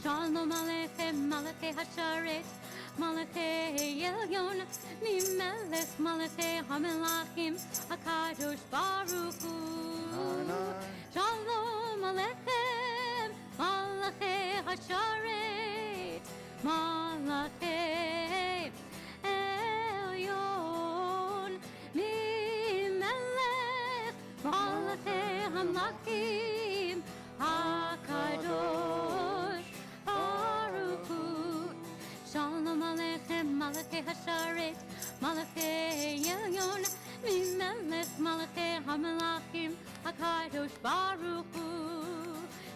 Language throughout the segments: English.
Shalom Aleichem, Malachei Hasharet, Malachei Elyon, Mimelech, Malachei Hamelachim, HaKadosh Baruch Hu. Shalom Aleichem, Malachei Hasharet, Malachei Elyon, Mimelech, Malachei Hamelachim, HaKadosh Baruch Hu. Shalom Aleichem, Malachei Hasharet, Malachei Elyon, Mimelech, Malachei Hamelachim, HaKadosh Baruch Hu.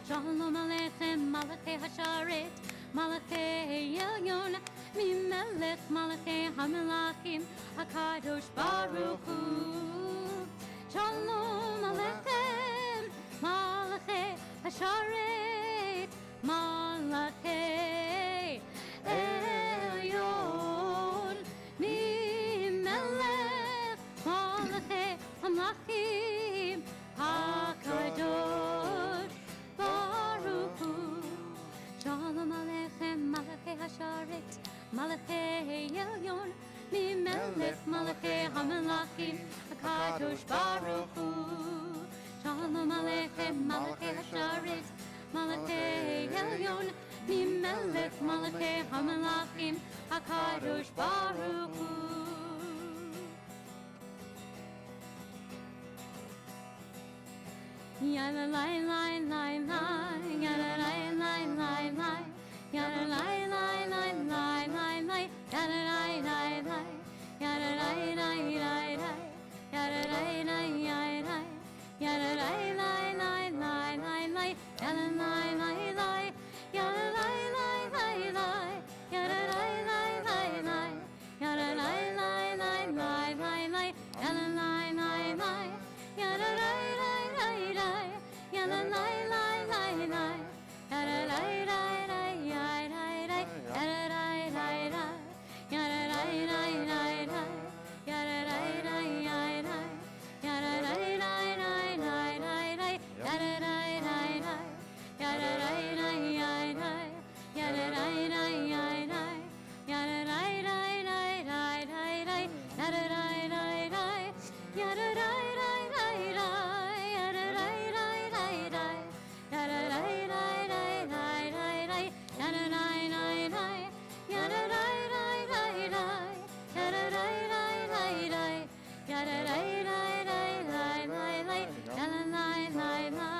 Shalom Aleichem, Malachei Hasharet, Malachei Elyon, Mimelech, Malachei Hamelachim, HaKadosh Baruch Hu. Shalom Aleichem, Malachei Hasharet, Malachei Elyon, Mimelech, Malachei Hamelachim, HaKadosh Baruch Hu. Shalom Aleichem, Malachei Hasharet, Malachei Elyon, Mimelech, Malachei Hamelachim, HaKadosh Baruch Hu. Shalom Aleichem, Malachei Hasharet, Malachei Elyon, Mimelech, Malachei Hamelachim, HaKadosh Baruch Hu. Yada lai lai lai lai, yada lai lai lai lai, yada lai lai lai lai lai lai, yada lai lai lai, yada lai lai lai lai, yada lai lai lai lai, yada lai lai lai lai lai lai, yada lai lai lai, yada lai lai lai lai, yada lai lai lai lai, yada lai lai lai lai lai lai, yada lai lai lai, yada lai lai lai lai, yada lai lai lai lai, yada lai lai lai lai, yada lai lai lai, yada lai lai lai lai, yada lai lai lai lai, yada lai lai lai lai lai, yada lai lai lai, yada lai lai lai lai, yada lai lai lai lai, yada lai lai lai lai, yada lai lai lai, yada lai lai lai lai, yada lai lai lai lai, yada lai lai lai lai, yada lai lai lai, yada lai lai lai lai, yada lai lai lai lai, yada lai lai lai lai, yada lai lai lai,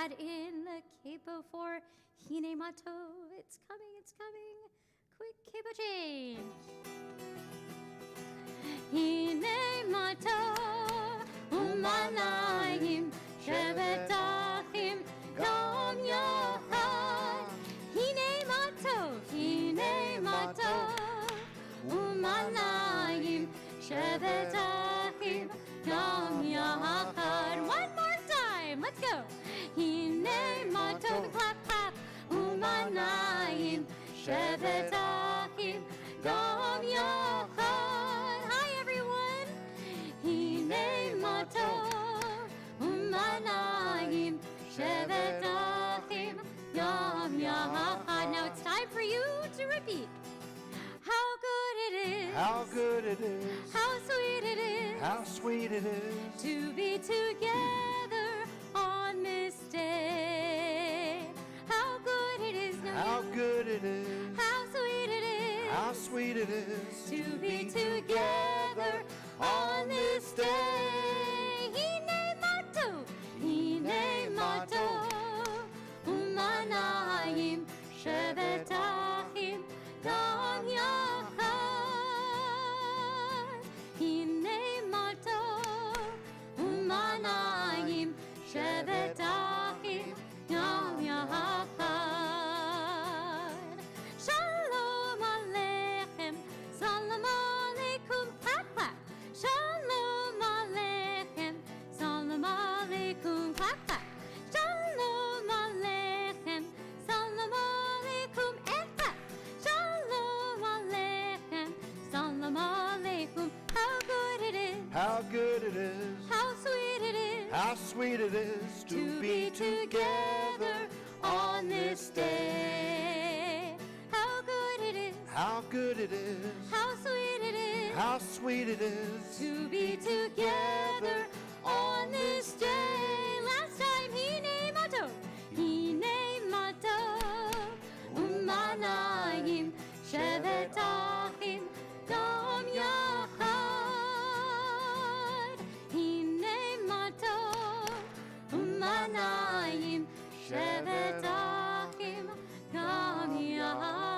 add in a capo for Hine Mato. It's coming, it's coming. Quick capo change. Hine Mato, Umalayim, Shevet Achim, Yom Yom. Shevet Achim Gam Yachad. Hi everyone. Hine Matov Umanayim Shevet Achim Gam Yachad. Now it's time for you to repeat. How good it is. How good it is. How sweet it is. How sweet it is. To be together on this day. How good it is. How good it is. How sweet it is. How sweet it is. To be together on this day. Hine Matov. Hine Matov. Umanayim Shevet Achim Gam Yachad. Hine Matov Umanayim Shevet Achim Gam Yachad. Shalom Aleichem, Salam Aleikum, clap clap. Shalom Aleichem, Salam Aleikum, clap clap. Shalom Aleichem, Salam Aleikum, and clap. Shalom Aleichem, Salam Aleikum. How good it is. How good it is. How sweet it is. How sweet it is To be together on this day. How good it is. How good it is. How sweet it is. How sweet it is. To be together on this day. Last time, Hine Matov. Hine Matov. Umanayim Shevet Achim Gam Yachad. Hine Matov. Umanayim Shevet Achim Gam Yachad.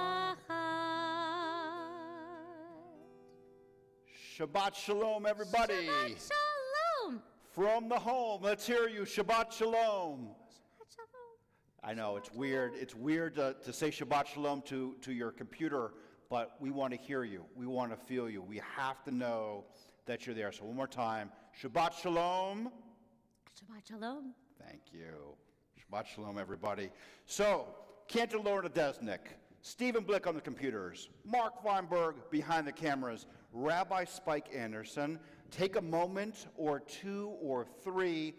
Shabbat Shalom, everybody. Shabbat Shalom. From the home, let's hear you. Shabbat Shalom. Shabbat Shalom. I know it's weird. It's weird to say Shabbat Shalom to your computer, but we want to hear you. We want to feel you. We have to know that you're there. So one more time. Shabbat Shalom. Shabbat Shalom. Thank you. Shabbat Shalom, everybody. So, Cantor Lorna Desnick, Stephen Blick on the computers, Mark Weinberg behind the cameras, Rabbi Spike Anderson. Take a moment or two or three.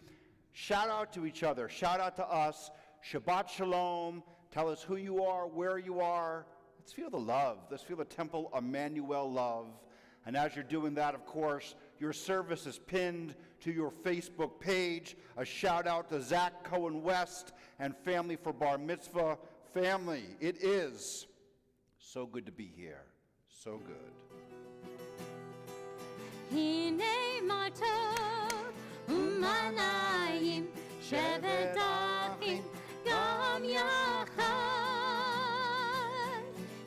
Shout out to each other. Shout out to us. Shabbat Shalom. Tell us who you are, where you are. Let's feel the love. Let's feel the temple Emanu-El love. And as you're doing that, of course, your service is pinned to your Facebook page. A shout out to Zach Cohen West and Family for Bar Mitzvah. Family, it is so good to be here. So good. Hine Matov Umanayim Shevet Achim Gam Yachad.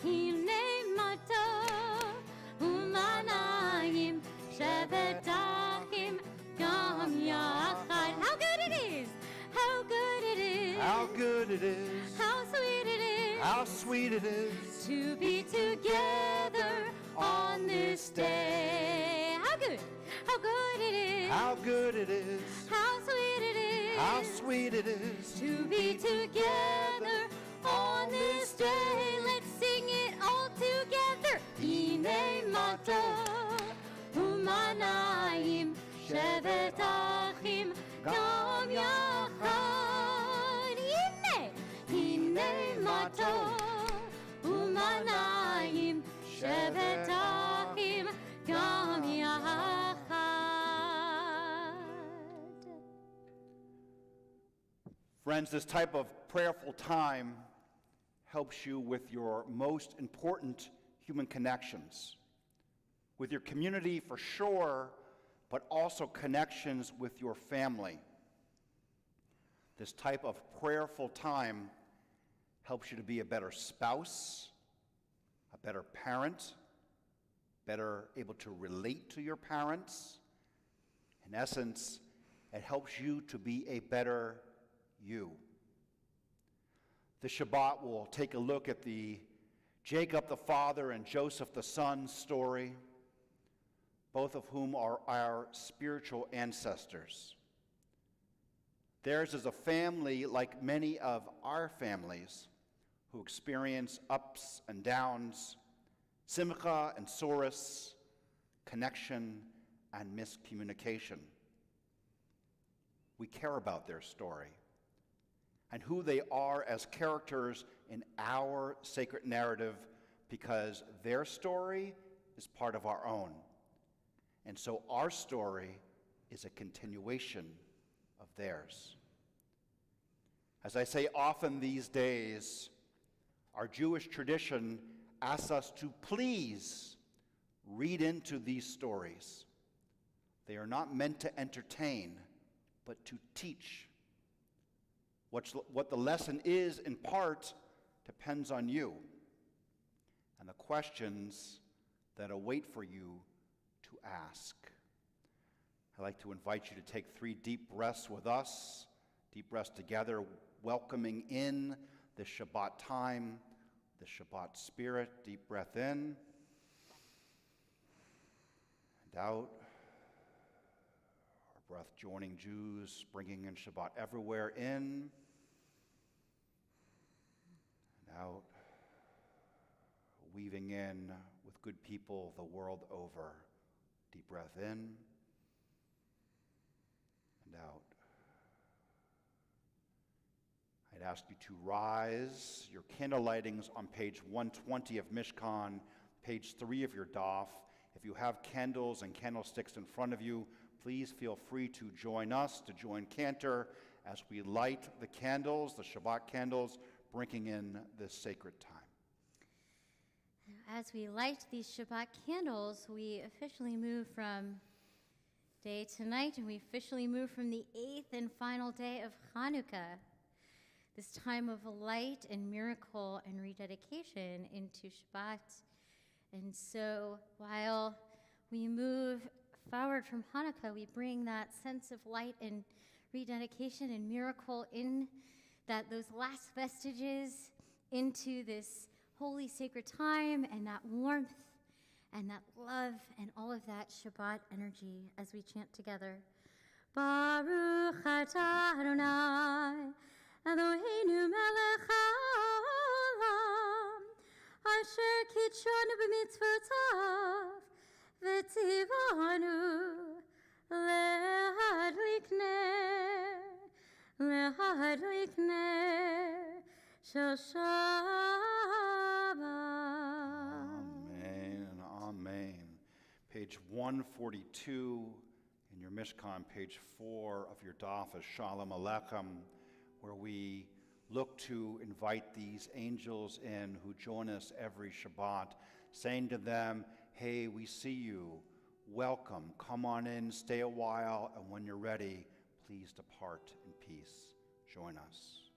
Hine Matov Umanayim Shevet Achim Gam Yachad. How good it is! How good it is! How good it is. How sweet it is! How sweet it is. To be together on this day. How good! How good it is! How good it is. How sweet it is! How sweet it is. To be together on this day. Let's sing it all together. Hine Matov Umanayim Shevet Achim Gam Yachad. Hine Matov Umanayim Shevet Achim Gam Yachad. Friends, this type of prayerful time helps you with your most important human connections, with your community for sure, but also connections with your family. This type of prayerful time helps you to be a better spouse, a better parent, better able to relate to your parents. In essence, it helps you to be a better you. The Shabbat will take a look at the Jacob the father and Joseph the son story, both of whom are our spiritual ancestors. Theirs is a family like many of our families, who experience ups and downs, simcha and sorus, connection and miscommunication. We care about their story and who they are as characters in our sacred narrative because their story is part of our own. And so our story is a continuation of theirs. As I say often these days, our Jewish tradition asks us to please read into these stories. They are not meant to entertain, but to teach. What the lesson is, in part, depends on you and the questions that await for you to ask. I'd like to invite you to take 3 deep breaths with us, deep breaths together, welcoming in the Shabbat time, the Shabbat spirit. Deep breath in and out. Our breath joining Jews, bringing in Shabbat everywhere, in and out. Weaving in with good people the world over. Deep breath in and out. I'd ask you to rise. Your candle lighting's on page 120 of Mishkan, page 3 of your daf. If you have candles and candlesticks in front of you, please feel free to join us, to join Cantor as we light the candles, the Shabbat candles, bringing in this sacred time. As we light these Shabbat candles, we officially move from day to night, and we officially move from the 8th and final day of Hanukkah, this time of light and miracle and rededication into Shabbat. And so while we move forward from Hanukkah, we bring that sense of light and rededication and miracle in those last vestiges into this holy sacred time, and that warmth and that love and all of that Shabbat energy as we chant together. Baruch atah Adonai Eloheinu melech haolam asher kitshanu b'mitzvotav v'tzivanu lehadlik ner shel Shabbat. Amen and amen. Page 142 in your Mishkan, page 4 of your daf is Shalom Aleichem, where we look to invite these angels in who join us every Shabbat, saying to them, hey, we see you, welcome, come on in, stay a while, and when you're ready, please depart in peace. Join us.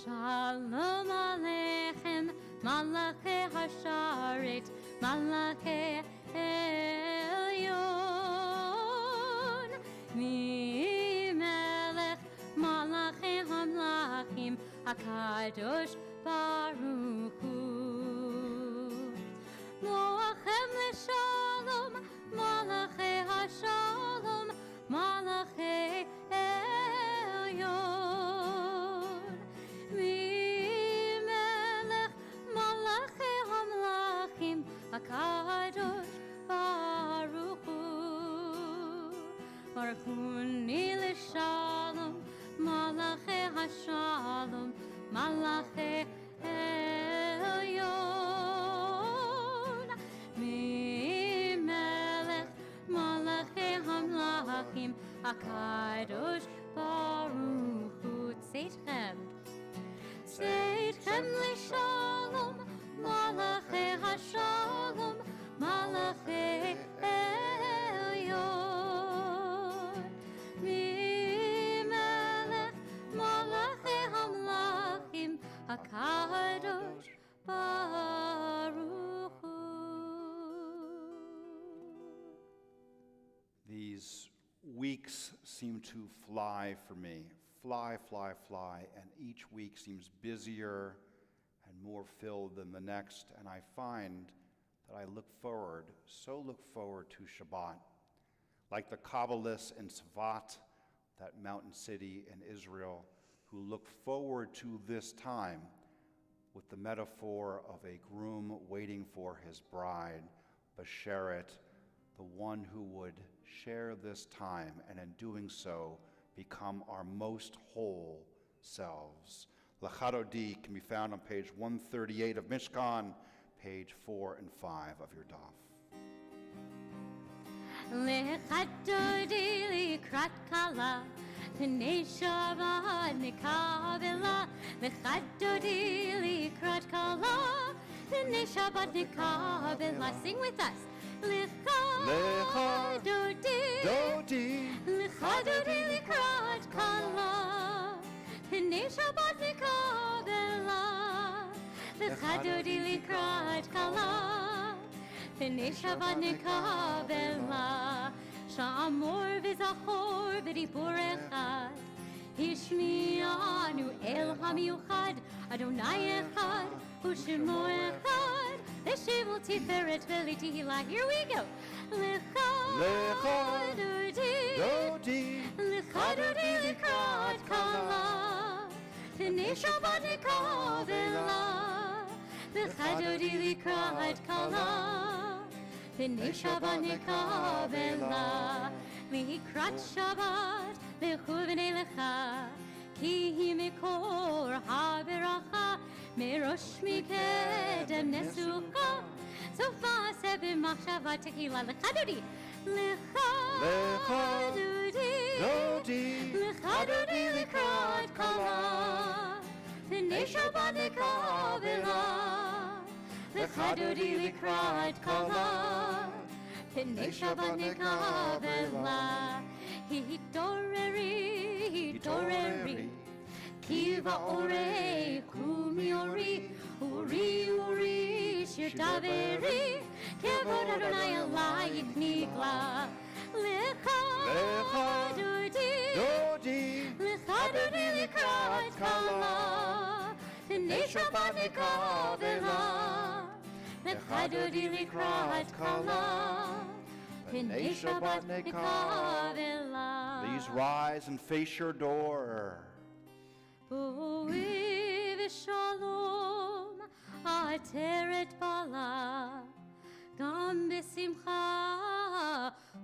Shalom Aleichem, Malachei Hasharet, Malachei Elyon, Mimelech, Malachei Hamlachim, HaKadosh Baruch Hu. Loachem leShalom, Malachei Hashalom, Malachei Elyon, Mimelech, Malachei Hamlachim, HaKadosh Baruch Hu. Baruch Hu leShalom, Malachei Hashalom, Malachei Elyon, Mimelech, Malachei Hamlachim, HaKadosh Baruch Hu. Tzeitchem, Tzeitchem leShalom, Malachei Hashalom, Malachei Elyon, Mimelech, Malachei Hamlachim, HaKadosh Baruch Hu. These weeks seem to fly for me. Fly, fly, fly, and each week seems busier and more filled than the next, and I find that I look forward to Shabbat. Like the Kabbalists in Tzvat, that mountain city in Israel, who look forward to this time with the metaphor of a groom waiting for his bride, Basheret, the one who would share this time and in doing so become our most whole selves. Lachadodi can be found on page 138 of Mishkan, page 4 and 5 of your daf. Lechadodi likrat kala, Pnei Shabbat nikabela. Lechadodi likrat kala, Pnei Shabbat nikabela. Sing with us. Lechadodi likrat kala, Pnei Shabbat nikabela. Lechadodi likrat kala, Pnei Shabbat nikabela. Sha'amor v'zachor b'dibur echad, Emanu-El hamiuchad, Adonai echad, u'shemo echad, L'shem u'tiferet v'letihila. Here we go. Lechadodi likrat kala, Pnei Shabbat nikabela. Lechadodi likrat kala, Pnei Shabbat nikabela. Likrat Shabbat lechu v'nei lecha, Ki hi mikor ha'beracha, Merosh mikedem nesucha, Sofa sebe machshava tequila. Lechadodi likrat kala, Pnei Shabbat nikabela. Lechadodi likrat kala, Pnei Shabbat nikabela. Hitoreri, Kiva ore, Kumi ori, Uri, Shirtaveri, Kevod Adonai alayik nigla. Lechadodi likrat kala, Pnei Shabbat nikabela. Lechadodi likrat kala, Pnei Shabbat nikabela. Please rise and face your door. Boi v'shalom ateret bala, Gam b'simcha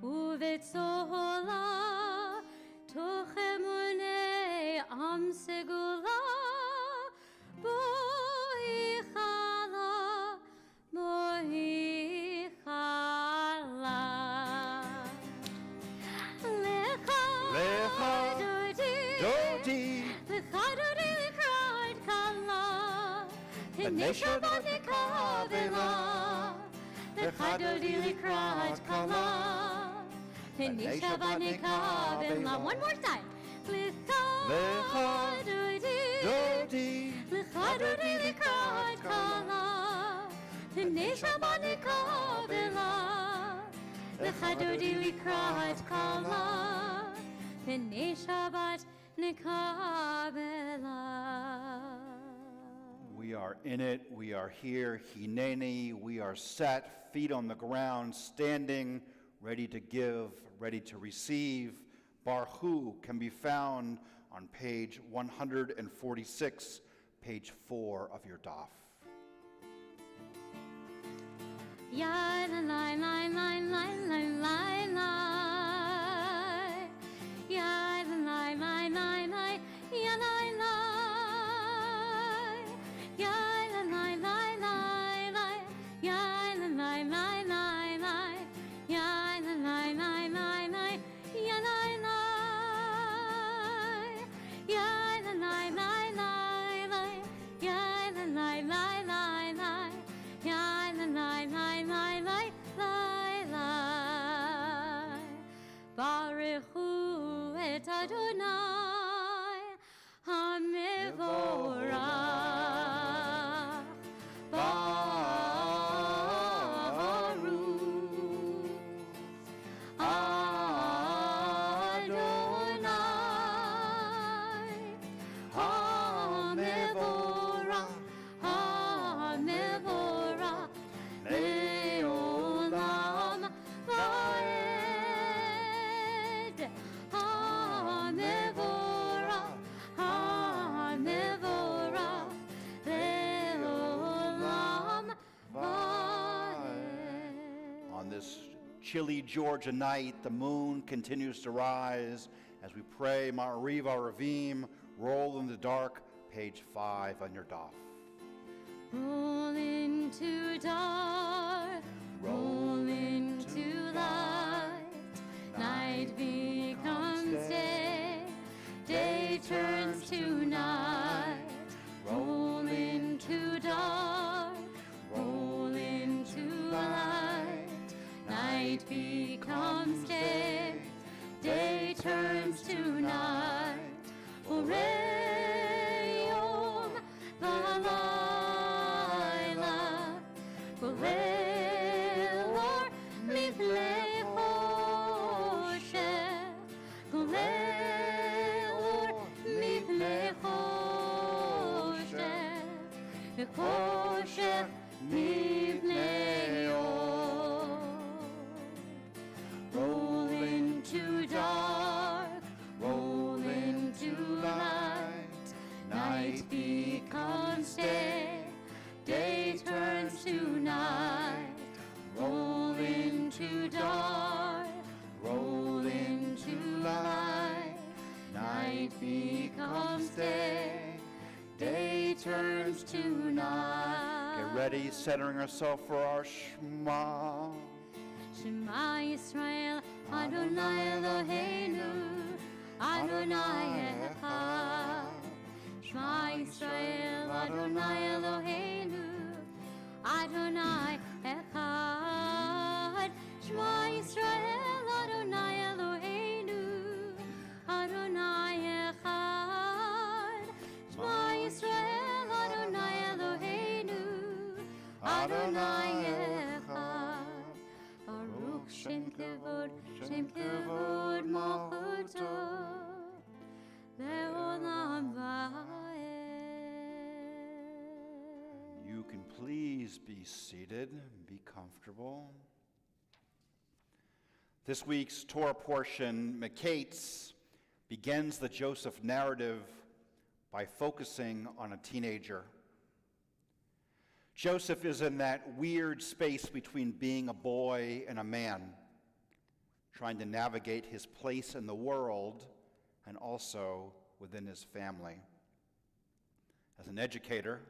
u'v'tzola, Toch emunei am segula. Boi chala, boi chala. Lechadodi likrat kala, Pnei Shabbat nikabela. Lechadodi likrat kala, Pnei Shabbat nikabela. One more time. Lechadodi likrat kala, Pnei Shabbat nikabela. Lechadodi likrat kala, Pnei Shabbat nikabela. We are in it, we are here, Hineni, we are set, feet on the ground, standing, ready to give, ready to receive. Barhu can be found on page 146, page 4 of your daf. Ya la la la la la la la la. Ya la la la la la. Ya la la. Ya la la la la la. Ya la la la la la. Ya la la la la la. Ya la la. Ya la la la la la. Ya la la la la la. Ya la la la la la la. Baruchu et Adonai HaMevorach. Baruch Adonai HaMevorach. HaMevorach le'olam va'ed. HaMevorach this chilly Georgia night, the moon continues to rise as we pray Ma'ariv Aravim, Roll in the Dark, page 5 on your daf. Roll into dark, roll into light, night becomes day, day turns to night. Roll into dark, roll into light, night becomes day, day turns to night. Hooray, Yom V'Layla, Hooray, Lord, Lifnei Choshech, Hooray, Lord, Lifnei Choshech, Choshech Lifnei Or. Roll into dark, roll into light, night becomes day, day turns to night. Roll into dark, roll into light, night becomes day, day turns to night. Get ready, centering ourselves for our Shema. Shema Yisrael, Adonai Eloheinu, Adonai Echad. Shema Yisrael, Adonai Eloheinu, Adonai Echad. Shema Yisrael, Adonai Eloheinu, Adonai Echad. Shema Yisrael, Adonai Eloheinu, Adonai Echad. Baruch Shem Kevod Malchuto, Le'olam Va'ed. You can please be seated, be comfortable. This week's Torah portion, Miketz, begins the Joseph narrative by focusing on a teenager. Joseph is in that weird space between being a boy and a man, trying to navigate his place in the world and also within his family. As an educator,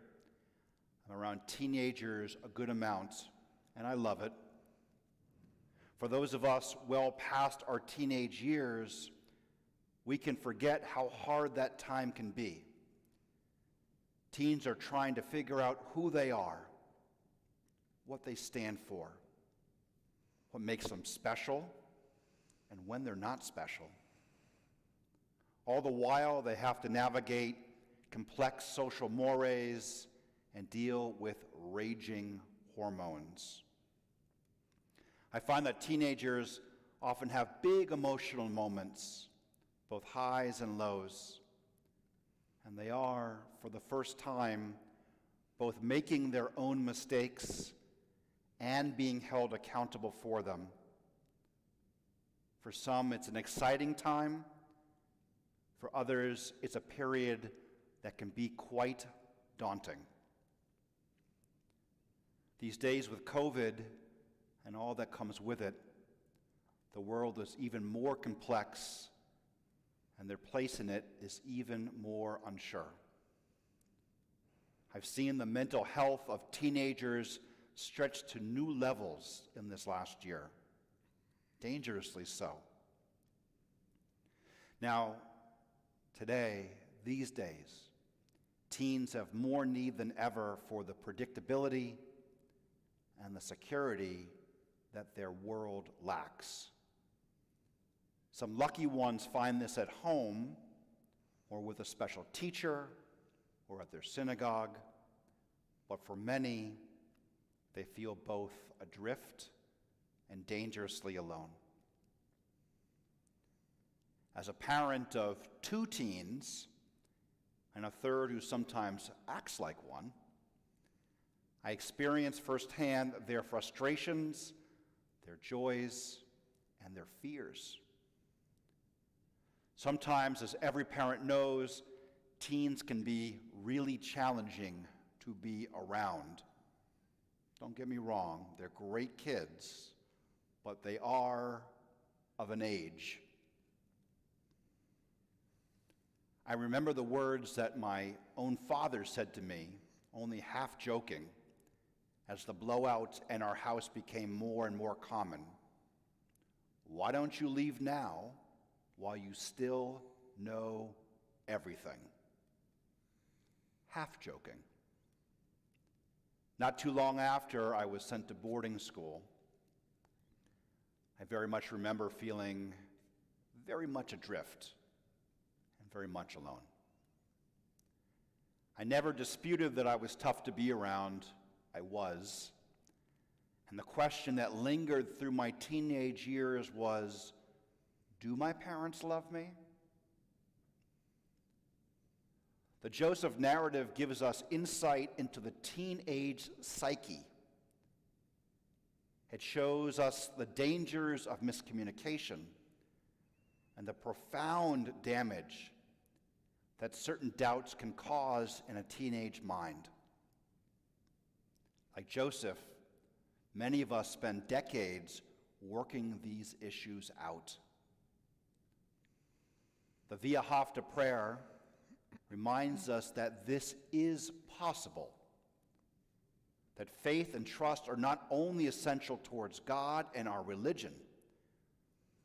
I'm around teenagers a good amount, and I love it. For those of us well past our teenage years, we can forget how hard that time can be. Teens are trying to figure out who they are, what they stand for, what makes them special, and when they're not special. All the while, they have to navigate complex social mores and deal with raging hormones. I find that teenagers often have big emotional moments, both highs and lows, and they are, for the first time, both making their own mistakes and being held accountable for them. For some, it's an exciting time. For others, it's a period that can be quite daunting. These days with COVID and all that comes with it, the world is even more complex, and their place in it is even more unsure. I've seen the mental health of teenagers stretched to new levels in this last year, dangerously so. Now, today, these days, teens have more need than ever for the predictability and the security that their world lacks. Some lucky ones find this at home or with a special teacher or at their synagogue, but for many, they feel both adrift and dangerously alone. As a parent of 2 teens and a third who sometimes acts like one, I experience firsthand their frustrations, their joys, and their fears. Sometimes, as every parent knows, teens can be really challenging to be around. Don't get me wrong, they're great kids, but they are of an age. I remember the words that my own father said to me, only half joking, as the blowouts in our house became more and more common. Why don't you leave now while you still know everything? Half joking. Not too long after I was sent to boarding school, I very much remember feeling very much adrift and very much alone. I never disputed that I was tough to be around. I was. And the question that lingered through my teenage years was, do my parents love me? The Joseph narrative gives us insight into the teenage psyche. It shows us the dangers of miscommunication and the profound damage that certain doubts can cause in a teenage mind. Like Joseph, many of us spend decades working these issues out. The Via Hafta prayer reminds us that this is possible, that faith and trust are not only essential towards God and our religion,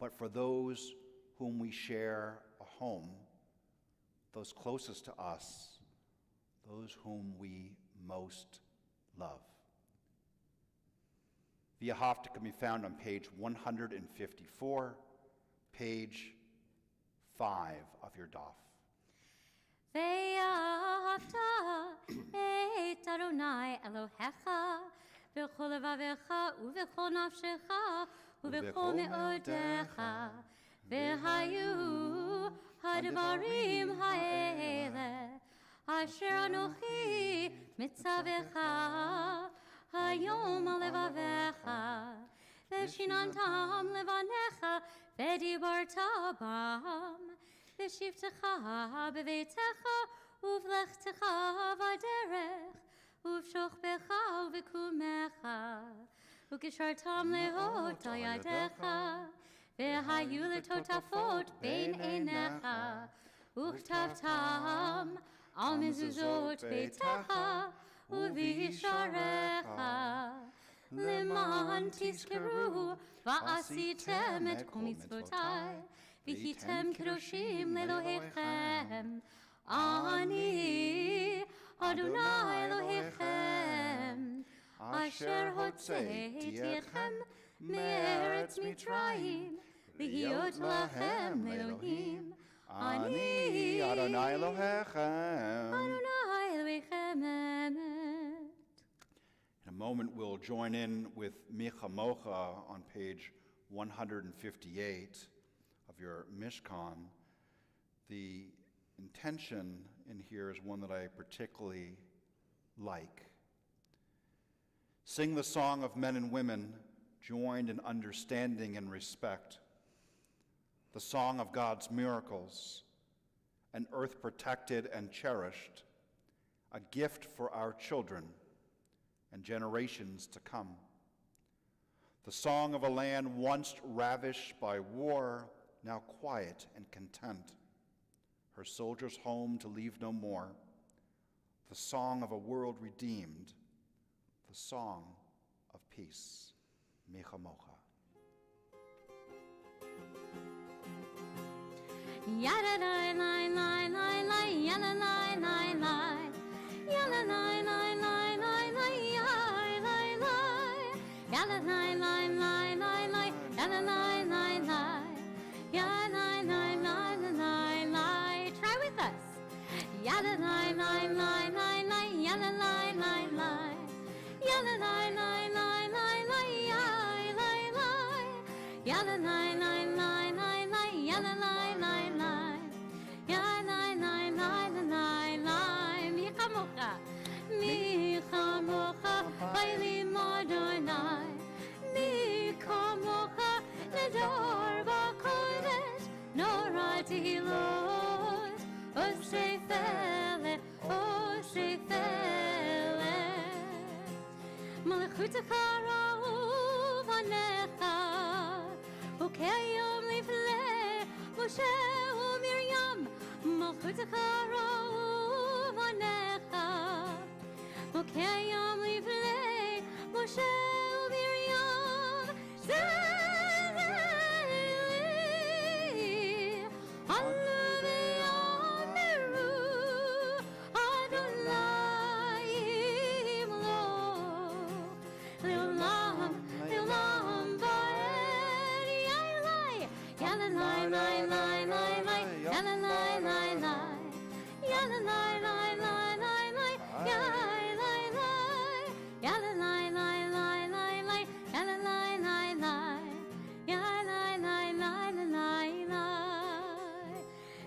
but for those whom we share a home, those closest to us, those whom we most love. Via Hafta can be found on page 154, page 5 of your daf. ואהבת את אדוני אלוהיך בכל לבביך ובכל נפשך ובכל מאודיך, והיו הדברים האלה אשר אנוכי מצווך היום על לבביך, ושיננתם לבניך ודיברת בם, בשבתך בביתך ובלכתך בדרך ובשוכבך ובקומך, וקשרתם לאות על ידיך, והיו לטוטפות בין עיניך, וכתבתם על מזוזות ביתך ובישעריך, למען תזכרו ועשיתם את כל מצוותיי, והייתם קדושים לאלוהיכם. אני אדוני אלוהיכם, אשר הוצאתי אתכם מארץ מצרים, להיות לכם אלוהים. אני אדוני אלוהיכם. אדוני אלוהיכם אמת. In a moment, we'll join in with Micha Mocha on page 158 of your Mishkan. The intention in here is one that I particularly like. Sing the song of men and women joined in understanding and respect, the song of God's miracles, an earth protected and cherished, a gift for our children and generations to come. The song of a land once ravished by war, now quiet and content, her soldiers home to leave no more. The song of a world redeemed, the song of peace. Micha Mocha. Yada lai lai lai lai lai, yada lai lai lai, yada lai lai lai lai lai, yada lai lai lai lai lai, yada lai lai lai, yada lai lai lai lai lai. Try with us. Yada lai lai lai lai lai, yada lai lai lai, yada lai lai lai lai lai, yada lai lai lai lai lai, yada lai lai lai. Micha mocha, bailim Adonai. Micha mocha, nedor b'kodesh, nora tehilot, osei felet, malchutecha ra'u vanecha. כיום לפני משה ומרים מלכותך רוב ענך וכיום לפני משה ומרים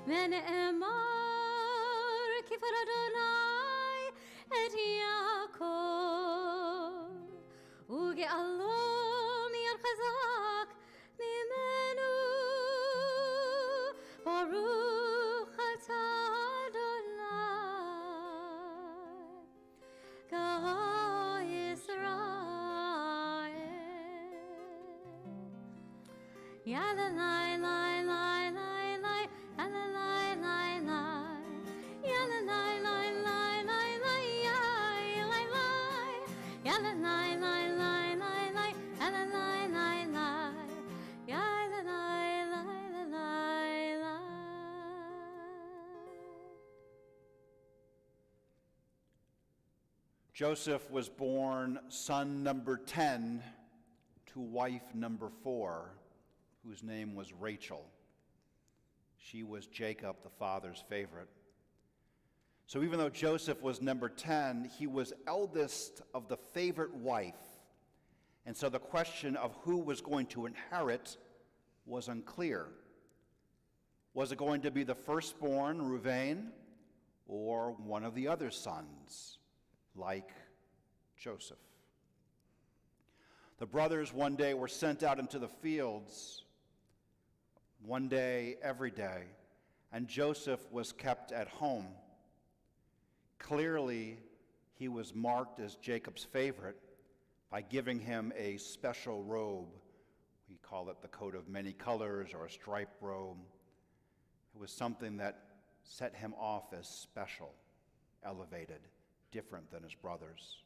ונאמר כפר אדוני את יעקב וגאלו מיד חזק ממנו ברוך אתה אדוני גאו ישראל יאללה לי לי לי לי לי יאללה לי לי לי יאללה לי לי לי לי לי יאללה לי לי לי לי לי יאללה לי לי לי יאללה לי לי לי לי Joseph was born son number 10 to wife number 4, whose name was Rachel. She was Jacob, the father's favorite. So even though Joseph was number 10, he was eldest of the favorite wife. And so the question of who was going to inherit was unclear. Was it going to be the firstborn, Reuven, or one of the other sons, like Joseph? The brothers one day were sent out into the fields, one day, every day, and Joseph was kept at home. Clearly, he was marked as Jacob's favorite by giving him a special robe. We call it the coat of many colors or a striped robe. It was something that set him off as special, elevated, different than his brothers.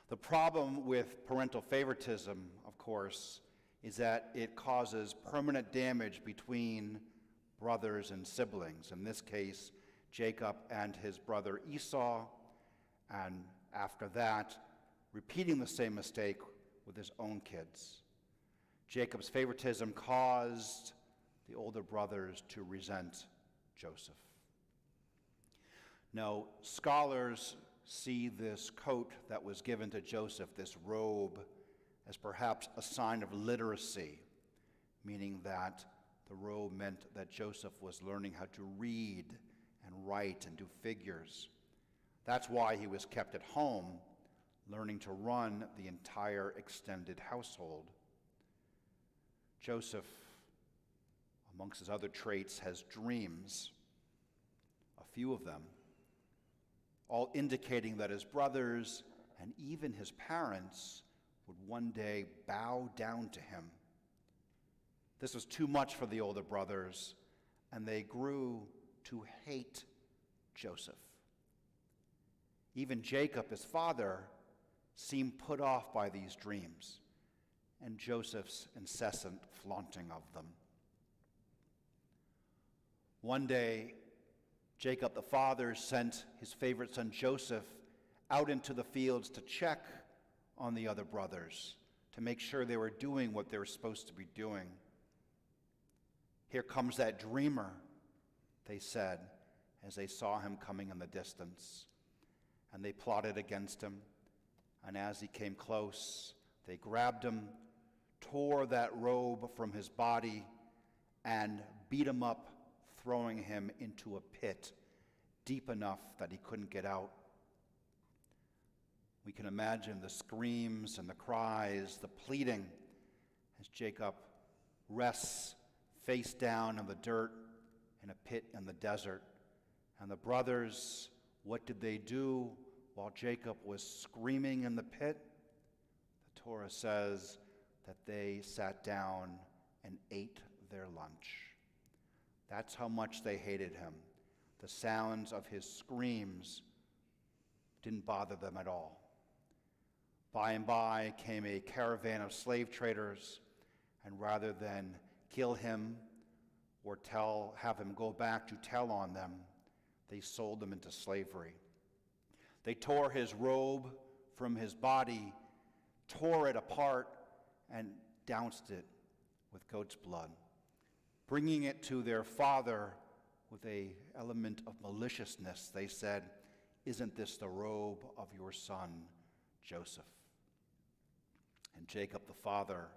The problem with parental favoritism, of course, is that it causes permanent damage between brothers and siblings. In this case, Jacob and his brother Esau, and after that, repeating the same mistake with his own kids. Jacob's favoritism caused the older brothers to resent Joseph. Now, scholars see this coat that was given to Joseph, this robe, as perhaps a sign of literacy, meaning that the robe meant that Joseph was learning how to read and write and do figures. That's why he was kept at home, learning to run the entire extended household. Joseph, amongst his other traits, has dreams, a few of them, all indicating that his brothers and even his parents would one day bow down to him. This was too much for the older brothers, and they grew to hate Joseph. Even Jacob, his father, seemed put off by these dreams and Joseph's incessant flaunting of them. One day, Jacob the father sent his favorite son Joseph out into the fields to check on the other brothers, to make sure they were doing what they were supposed to be doing. "Here comes that dreamer," they said as they saw him coming in the distance. And they plotted against him, and as he came close, they grabbed him, tore that robe from his body, and beat him up, throwing him into a pit deep enough that he couldn't get out. We can imagine the screams and the cries, the pleading, as Jacob rests face down in the dirt in a pit in the desert. And the brothers, what did they do while Jacob was screaming in the pit? The Torah says that they sat down and ate their lunch. That's how much they hated him. The sounds of his screams didn't bother them at all. By and by came a caravan of slave traders, and rather than kill him or have him go back to tell on them, they sold him into slavery. They tore his robe from his body, tore it apart, and doused it with goat's blood, bringing it to their father with an element of maliciousness. They said, "Isn't this the robe of your son, Joseph?" And Jacob the father,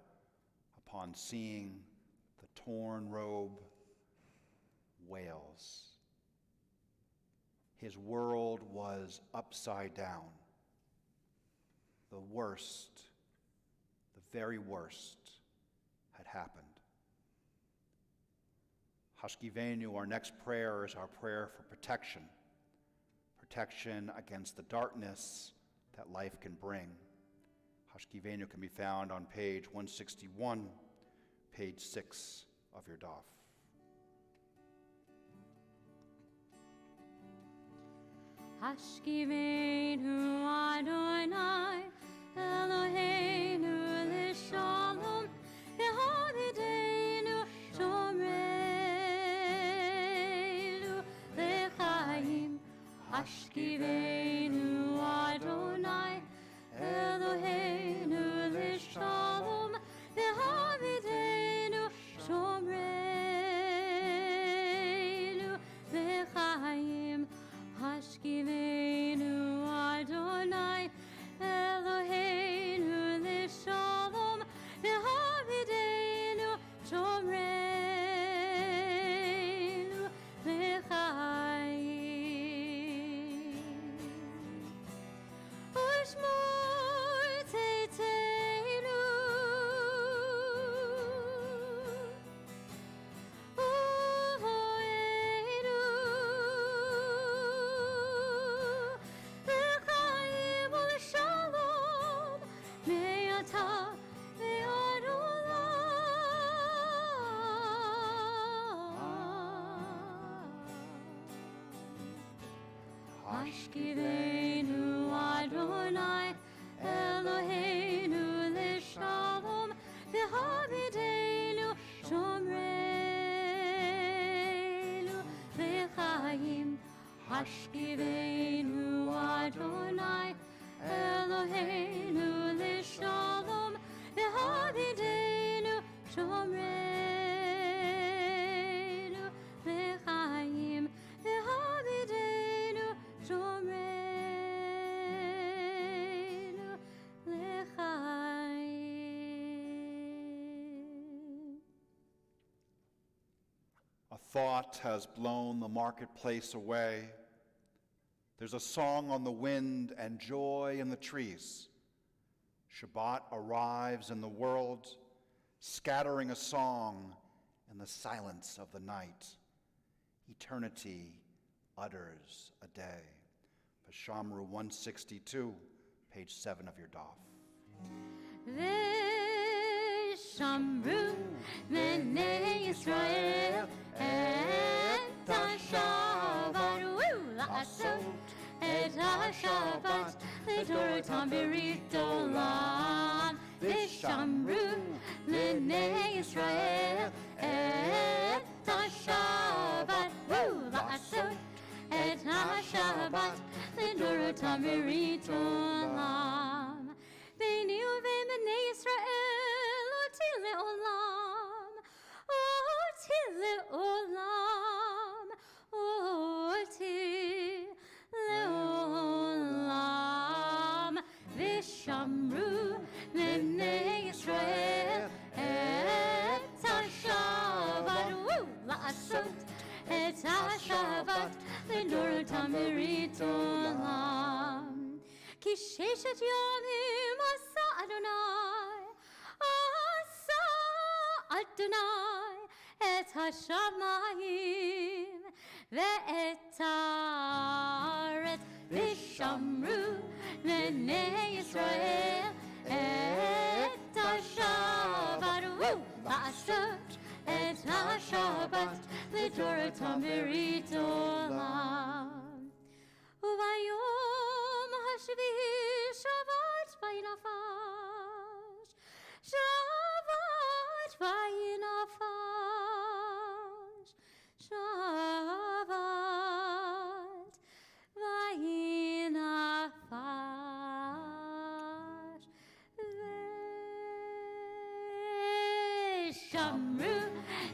upon seeing the torn robe, wails. His world was upside down. The worst, the very worst, had happened. Hashkivenu, our next prayer, is our prayer for protection. Protection against the darkness that life can bring. Hashkivenu can be found on page 161, page 6 of your daf. Hashkivenu Adonai Eloheinu Lishalom Yehavidenu Shomreinu Lechaim. Hashkivenu Adonai Eloheinu Lishalom Yehavidenu Shomreinu Lechaim. Hashkivenu Adonai Eloheinu Lishalom Yehavidenu Shomreinu Lechaim. Ushmor Teiteinu Uvoeinu Lechaim U'Shalom Me'ata ve'ad olam. Hashkivenu Adonai Eloheinu Lishalom Yehavidenu Shomreinu Lechaim. Hashkivenu Adonai Eloheinu Lishalom Yehavidenu Shomreinu Lechaim. Yehavidenu Shomreinu Lechaim. A thought has blown the marketplace away. There's a song on the wind and joy in the trees. Shabbat arrives in the world, scattering a song in the silence of the night. Eternity utters a day. Peshamru 162, page 7 of your daf. Veshamru Bnei Yisrael et HaShabbat la'asot et HaShabbat leDorotam Berit Olam. Veshamru Bnei Yisrael et HaShabbat la'asot et HaShabbat leDorotam Berit Olam. Beini uvein b'nei Yisrael oti le'olam, oti le'olam, oti le'olam. V'shamru b'nei Yisrael et HaShabbat la'asot et HaShabbat leDorotam Berit Olam. Ki sheshet yomim asa Adonai et hashamayim ve'et haaretz v'shamru b'nei Yisrael et hashabat la'asot לדורותם ברית עולם. וביום השביעי שבת וינפש, שבת וינפש, שבת וינפש. ושמרו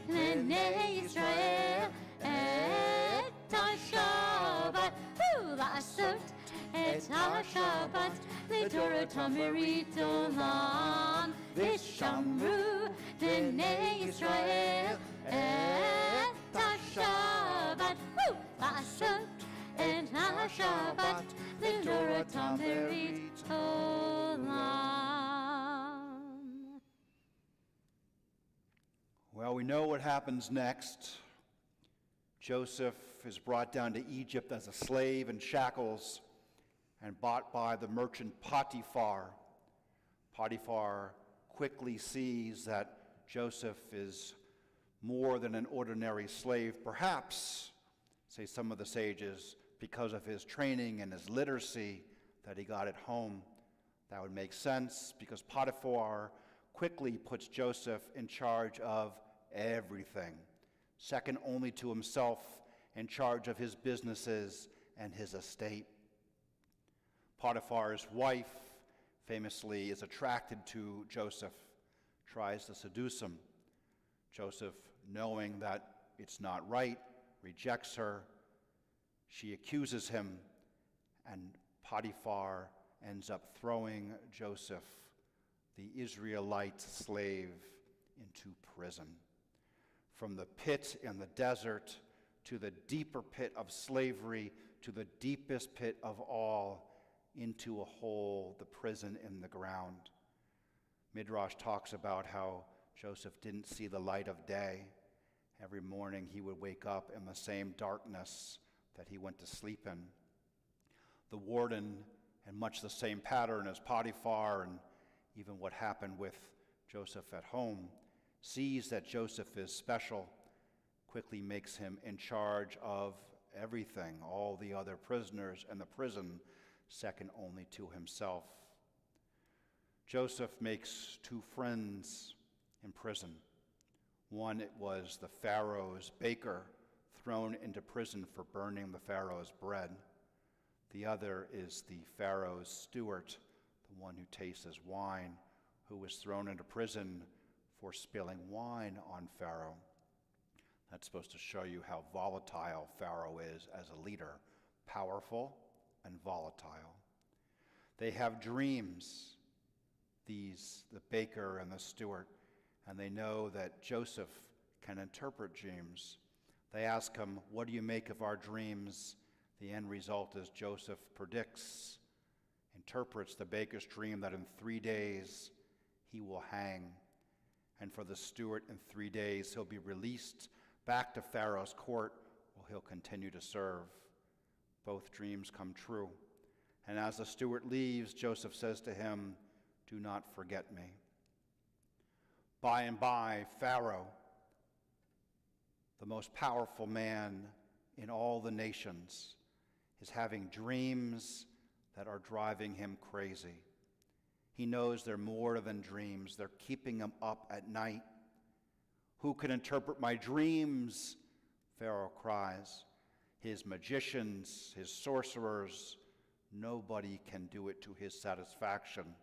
בני ישראל את השבת, לעשות את השבת לדורותם ברית עולם. ושמרו בני ישראל את השבת, לעשות את השבת לדורותם ברית עולם. Well, we know what happens next. Joseph is brought down to Egypt as a slave in shackles and bought by the merchant Potiphar. Potiphar quickly sees that Joseph is more than an ordinary slave, perhaps, say some of the sages, because of his training and his literacy that he got at home. That would make sense, because Potiphar quickly puts Joseph in charge of everything, second only to himself, in charge of his businesses and his estate. Potiphar's wife famously is attracted to Joseph, tries to seduce him. Joseph, knowing that it's not right, rejects her. She accuses him, and Potiphar ends up throwing Joseph, the Israelite slave, into prison. From the pit in the desert to the deeper pit of slavery to the deepest pit of all, into a hole, the prison in the ground. Midrash talks about how Joseph didn't see the light of day. Every morning he would wake up in the same darkness that he went to sleep in. The warden, and much the same pattern as Potiphar, and even what happened with Joseph at home, sees that Joseph is special, quickly makes him in charge of everything, all the other prisoners in the prison, second only to himself. Joseph makes two friends in prison. One, it was the Pharaoh's baker, thrown into prison for burning the Pharaoh's bread. The other is the Pharaoh's steward, the one who tastes his wine, who was thrown into prison for spilling wine on Pharaoh. That's supposed to show you how volatile Pharaoh is as a leader, powerful and volatile. They have dreams, the baker and the steward, and they know that Joseph can interpret dreams. They ask him, "What do you make of our dreams?" The end result is Joseph interprets the baker's dream that in 3 days he will hang. And for the steward, in 3 days he'll be released back to Pharaoh's court, where he'll continue to serve. Both dreams come true. And as the steward leaves, Joseph says to him, "Do not forget me." By and by, Pharaoh, the most powerful man in all the nations, is having dreams that are driving him crazy. He knows they're more than dreams. They're keeping him up at night. "Who can interpret my dreams?" Pharaoh cries. His magicians, his sorcerers, nobody can do it to his satisfaction.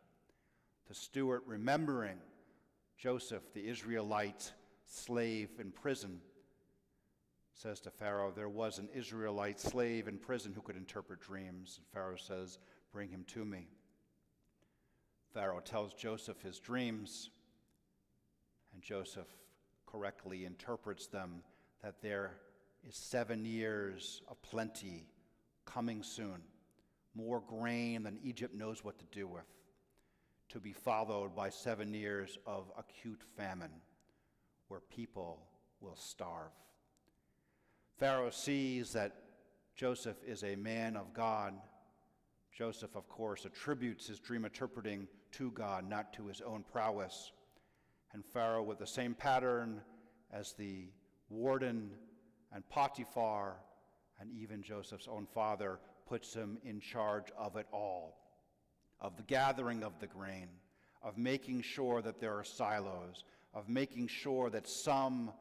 The steward, remembering Joseph, the Israelite slave in prison, says to Pharaoh, "There was an Israelite slave in prison who could interpret dreams." And Pharaoh says, "Bring him to me." Pharaoh tells Joseph his dreams, and Joseph correctly interprets them, that there is 7 years of plenty coming soon, more grain than Egypt knows what to do with, to be followed by 7 years of acute famine, where people will starve. Pharaoh sees that Joseph is a man of God. Joseph, of course, attributes his dream interpreting to God, not to his own prowess. And Pharaoh, with the same pattern as the warden, and Potiphar, and even Joseph's own father, puts him in charge of it all, of the gathering of the grain, of making sure that there are silos, of making sure that some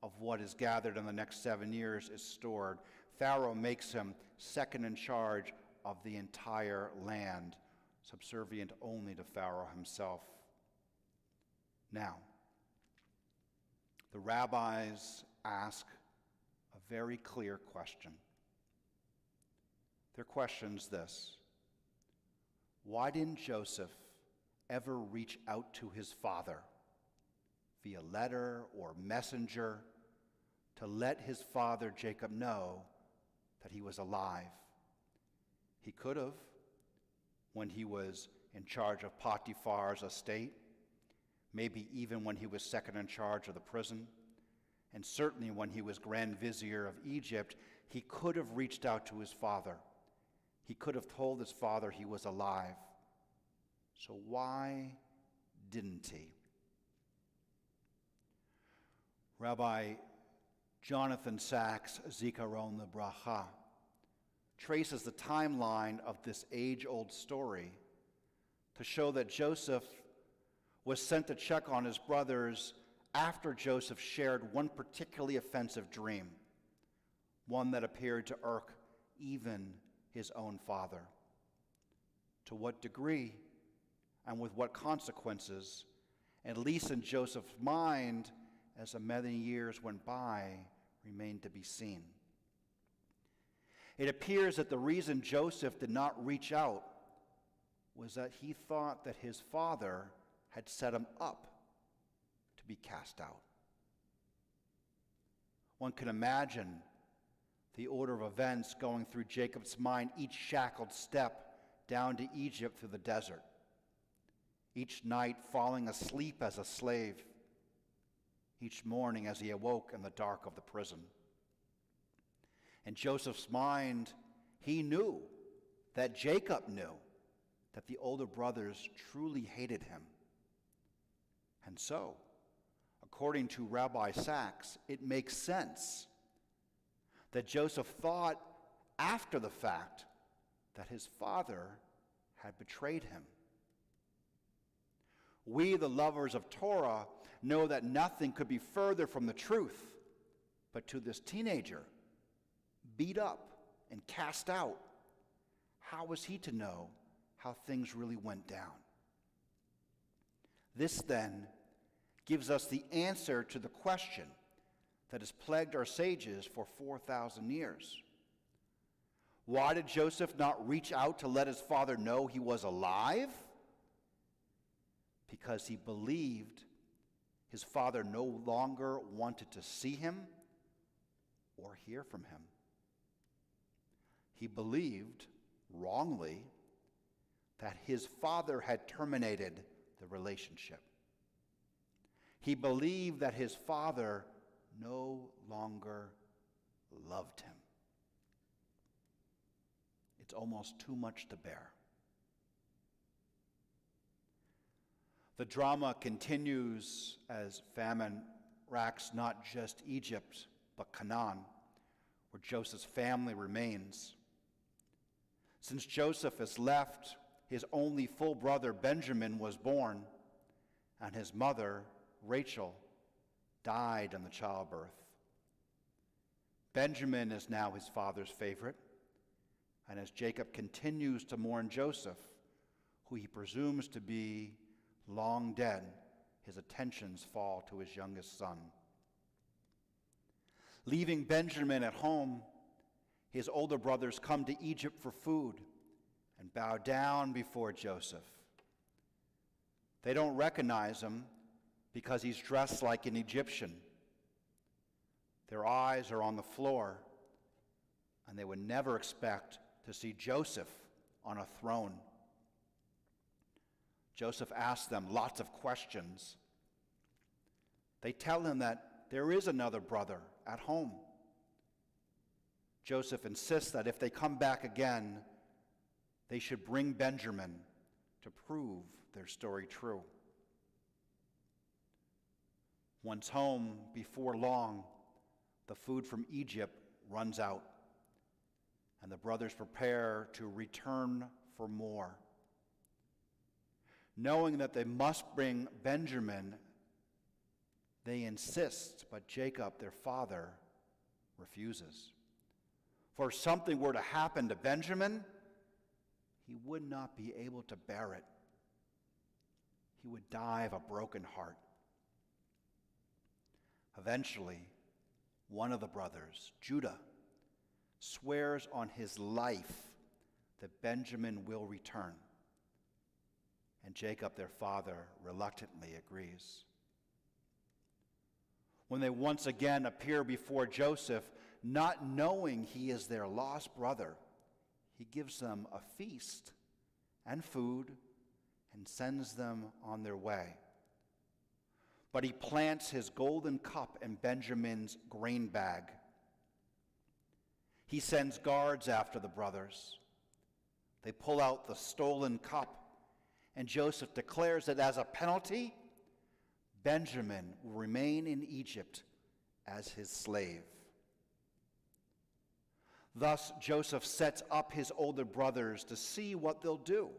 of what is gathered in the next 7 years is stored. Pharaoh makes him second in charge of the entire land, subservient only to Pharaoh himself. Now, the rabbis ask a very clear question. Their question's this: why didn't Joseph ever reach out to his father via letter or messenger to let his father Jacob know that he was alive? He could have when he was in charge of Potiphar's estate, maybe even when he was second in charge of the prison, and certainly when he was Grand Vizier of Egypt. He could have reached out to his father. He could have told his father he was alive. So why didn't he? Rabbi Jonathan Sachs, Zikaron Lebracha, traces the timeline of this age-old story to show that Joseph was sent to check on his brothers after Joseph shared one particularly offensive dream, one that appeared to irk even his own father. To what degree and with what consequences, at least in Joseph's mind, as the many years went by, remained to be seen. It appears that the reason Joseph did not reach out was that he thought that his father had set him up to be cast out. One can imagine the order of events going through Jacob's mind, each shackled step down to Egypt through the desert, each night falling asleep as a slave, each morning as he awoke in the dark of the prison. In Joseph's mind, he knew that Jacob knew that the older brothers truly hated him. And so, according to Rabbi Sachs, it makes sense that Joseph thought after the fact that his father had betrayed him. We, the lovers of Torah, know that nothing could be further from the truth, but to this teenager, beat up and cast out, how was he to know how things really went down? This then gives us the answer to the question that has plagued our sages for 4,000 years. Why did Joseph not reach out to let his father know he was alive? Because he believed his father no longer wanted to see him or hear from him. He believed, wrongly, that his father had terminated the relationship. He believed that his father no longer loved him. It's almost too much to bear. The drama continues as famine racks not just Egypt, but Canaan, where Joseph's family remains. Since Joseph has left, his only full brother Benjamin was born, and his mother, Rachel, died in the childbirth. Benjamin is now his father's favorite, and as Jacob continues to mourn Joseph, who he presumes to be long dead, his attentions fall to his youngest son. Leaving Benjamin at home, his older brothers come to Egypt for food and bow down before Joseph. They don't recognize him because he's dressed like an Egyptian. Their eyes are on the floor, and they would never expect to see Joseph on a throne. Joseph asks them lots of questions. They tell him that there is another brother at home. Joseph insists that if they come back again, they should bring Benjamin to prove their story true. Once home, before long, the food from Egypt runs out, and the brothers prepare to return for more. Knowing that they must bring Benjamin, they insist, but Jacob, their father, refuses. For if something were to happen to Benjamin, he would not be able to bear it. He would die of a broken heart. Eventually, one of the brothers, Judah, swears on his life that Benjamin will return. And Jacob, their father, reluctantly agrees. When they once again appear before Joseph, not knowing he is their lost brother, he gives them a feast and food and sends them on their way. But he plants his golden cup in Benjamin's grain bag. He sends guards after the brothers. They pull out the stolen cup, and Joseph declares that as a penalty, Benjamin will remain in Egypt as his slave. Thus, Joseph sets up his older brothers to see what they'll do.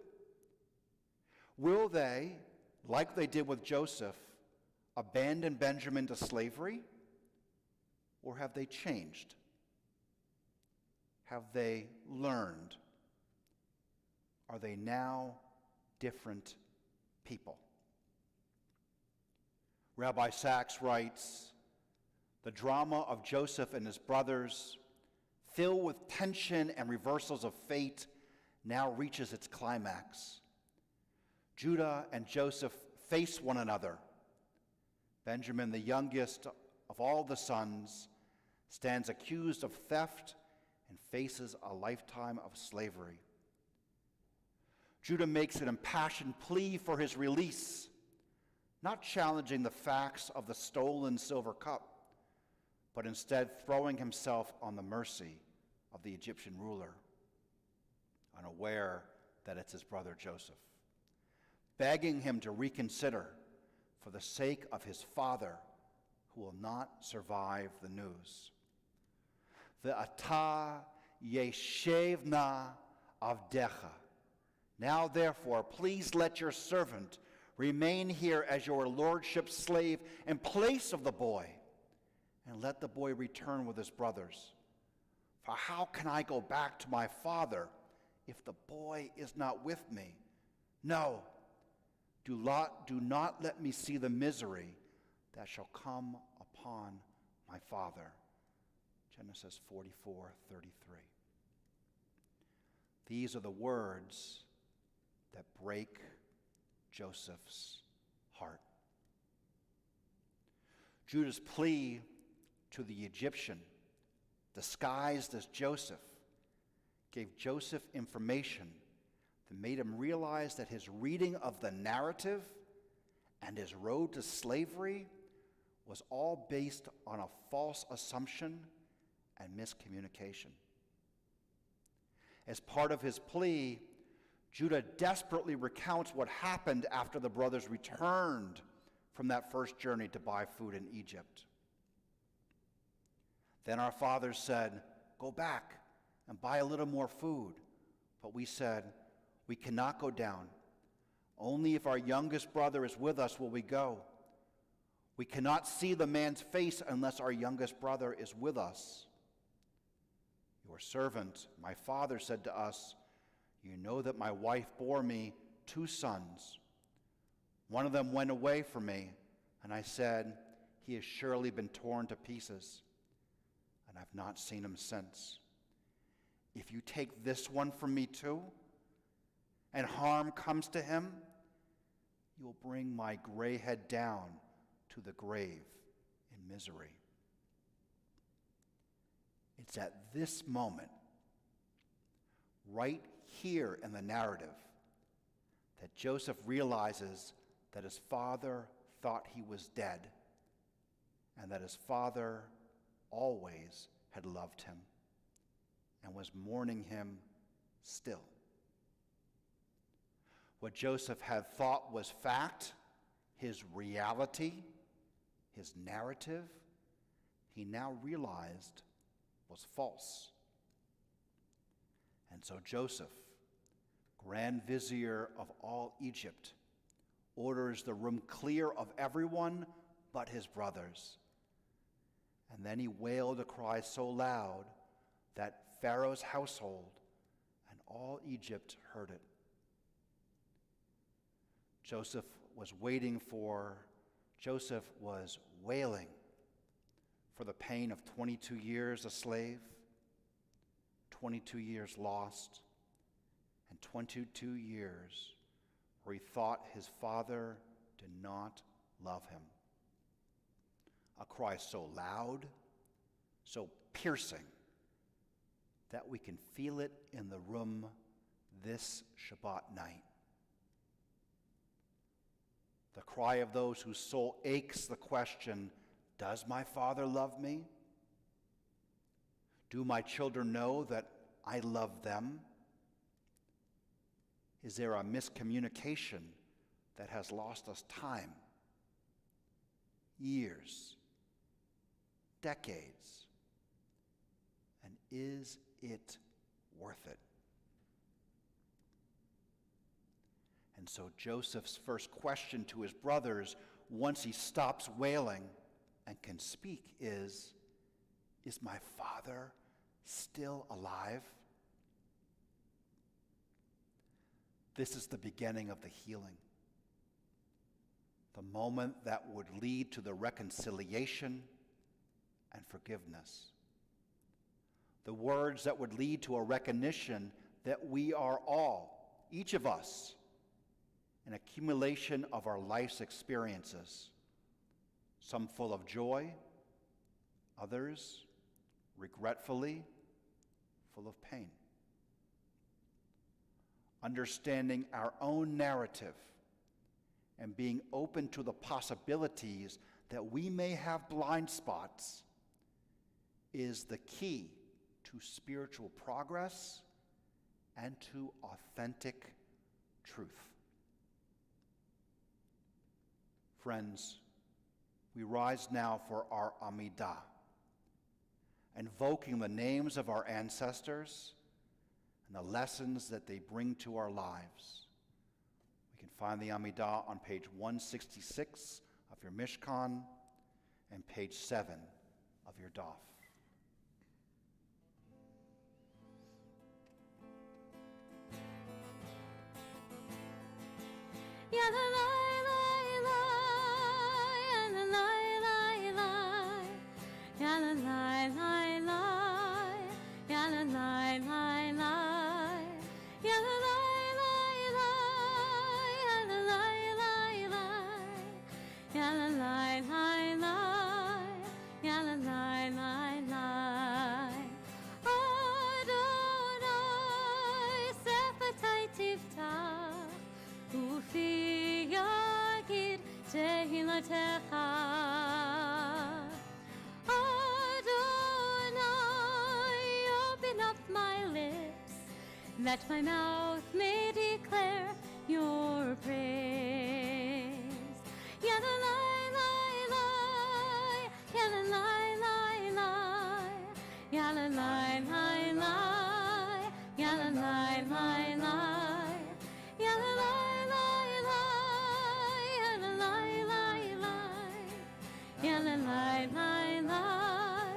Will they, like they did with Joseph, abandon Benjamin to slavery? Or have they changed? Have they learned? Are they now different people? Rabbi Sachs writes, the drama of Joseph and his brothers, filled with tension and reversals of fate, now reaches its climax. Judah and Joseph face one another. Benjamin, the youngest of all the sons, stands accused of theft and faces a lifetime of slavery. Judah makes an impassioned plea for his release, not challenging the facts of the stolen silver cup, but instead throwing himself on the mercy of the Egyptian ruler, unaware that it's his brother Joseph, begging him to reconsider for the sake of his father, who will not survive the news. Ve'ata yeshevna avdecha. Now therefore, please let your servant remain here as your lordship's slave in place of the boy, and let the boy return with his brothers. For how can I go back to my father if the boy is not with me? No, do not let me see the misery that shall come upon my father. Genesis 44:33. These are the words that break Joseph's heart. Judah's plea to the Egyptian, disguised as Joseph, gave Joseph information that made him realize that his reading of the narrative and his road to slavery was all based on a false assumption and miscommunication. As part of his plea, Judah desperately recounts what happened after the brothers returned from that first journey to buy food in Egypt. Then our father said, "Go back and buy a little more food." But we said, "We cannot go down. Only if our youngest brother is with us will we go. We cannot see the man's face unless our youngest brother is with us." Your servant, my father, said to us, "You know that my wife bore me 2 sons. One of them went away from me, and I said, 'He has surely been torn to pieces,' and I've not seen him since. If you take this one from me too, and harm comes to him, you will bring my gray head down to the grave in misery." It's at this moment, right here in the narrative, that Joseph realizes that his father thought he was dead, and that his father always had loved him and was mourning him still. What Joseph had thought was fact, his reality, his narrative, he now realized was false. And so Joseph, Grand Vizier of all Egypt, orders the room clear of everyone but his brothers. And then he wailed a cry so loud that Pharaoh's household and all Egypt heard it. Joseph was wailing for the pain of 22 years a slave, 22 years lost, and 22 years where he thought his father did not love him. A cry so loud, so piercing, that we can feel it in the room this Shabbat night. The cry of those whose soul aches the question, does my Father love me? Do my children know that I love them? Is there a miscommunication that has lost us time, years, decades? And is it worth it? And so Joseph's first question to his brothers, once he stops wailing and can speak, is my father still alive? This is the beginning of the healing, the moment that would lead to the reconciliation and forgiveness, the words that would lead to a recognition that we are all, each of us, an accumulation of our life's experiences, some full of joy, others, regretfully, full of pain. Understanding our own narrative and being open to the possibilities that we may have blind spots is the key to spiritual progress and to authentic truth. Friends, we rise now for our Amidah, invoking the names of our ancestors and the lessons that they bring to our lives. We can find the Amidah on page 166 of your Mishkan and page 7 of your Daf. That my mouth may declare your praise. Yalalai, lai, lai, yalalai, lai, lai, yalalai, lai, lai, yalalai, lai, lai, yalalai, lai, lai, yalalai, lai, lai, yalalai, lai, lai,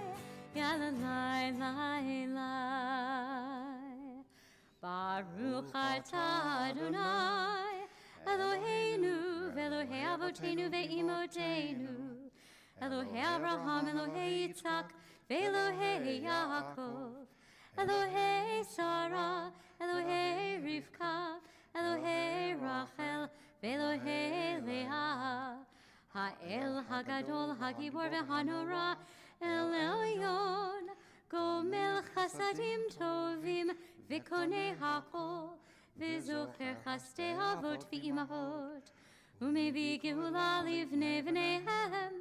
yalalai, lai, lai. Baruch atah Adonai, Eloheinu, Elohei Avotenu ve'imotenu, Elohei Abraham, Elohei Yitzchak, ve'Elohei Yaakov, Elohei Sarah, Elohei Rivka, Elohei Rachel, ve'Elohei Leah, Ha'el Hagadol, Hagibor ve'Hanora, El Elyon, Gomel Chasadim Tovim, V'konei hakol, v'zocher chastei avot v'imahot, u'mevii geula livnei v'neihem,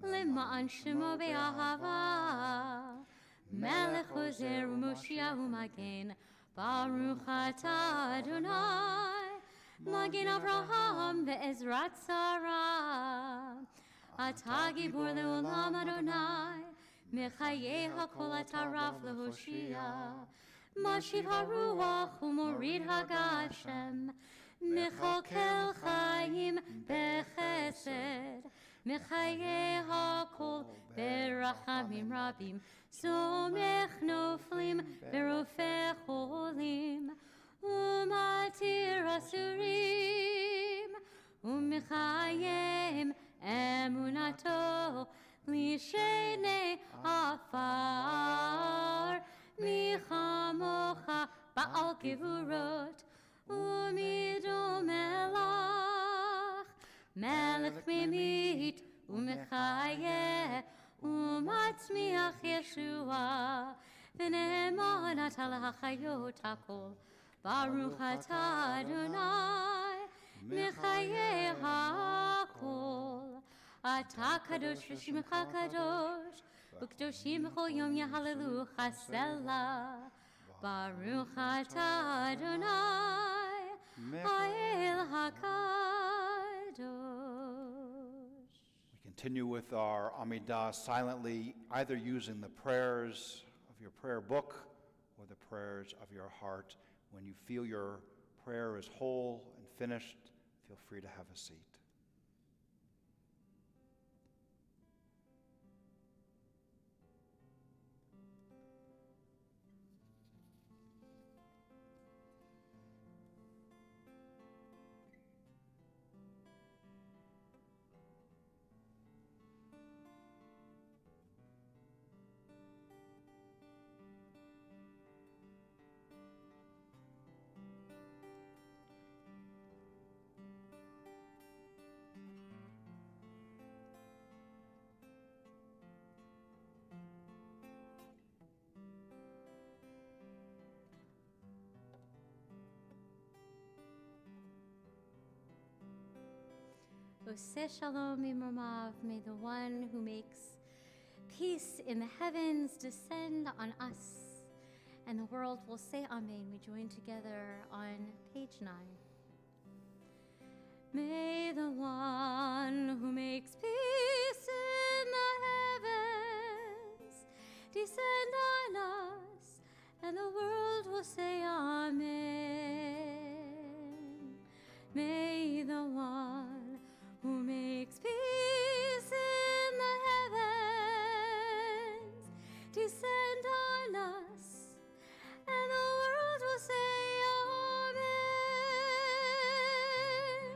למען שמו באהבה. מלך עוזר ומושיע ומגן, ברוך אתה אדוני, מגן אברהם ועזרת שרה. אתה גיבור לעולם אדוני, מחיי הכל אתה רב להושיע, משיב הרוח ומוריד הגשם, מכלכל חיים בחסד, מחיי הכל ברחמים רבים, סומך נופלים ורופא חולים, ומתיר אסורים, ומחיים אמונתו לשני עפר, מי כמוך בעל גבורות ומדום מלך ממית ומחיה ומצמיח ישועה, ונאמן אתה להחיות הכל, ברוך אתה אדוני מחיי הכל. אתה קדוש ושמך קדוש, וקדושים בכל יום יהללו סלה. ברוך אתה אדוני האל הקדוש. We continue with our Amidah silently, either using the prayers of your prayer book or the prayers of your heart. When you feel your prayer is whole and finished, feel free to have a seat. Oseh shalom imramav, may the one who makes peace in the heavens descend on us. And the world will say amen. We join together on page 9. May the one who makes peace in the heavens descend on us, and the world will say amen. May the one who makes peace in the heavens descend on us, and the world will say amen.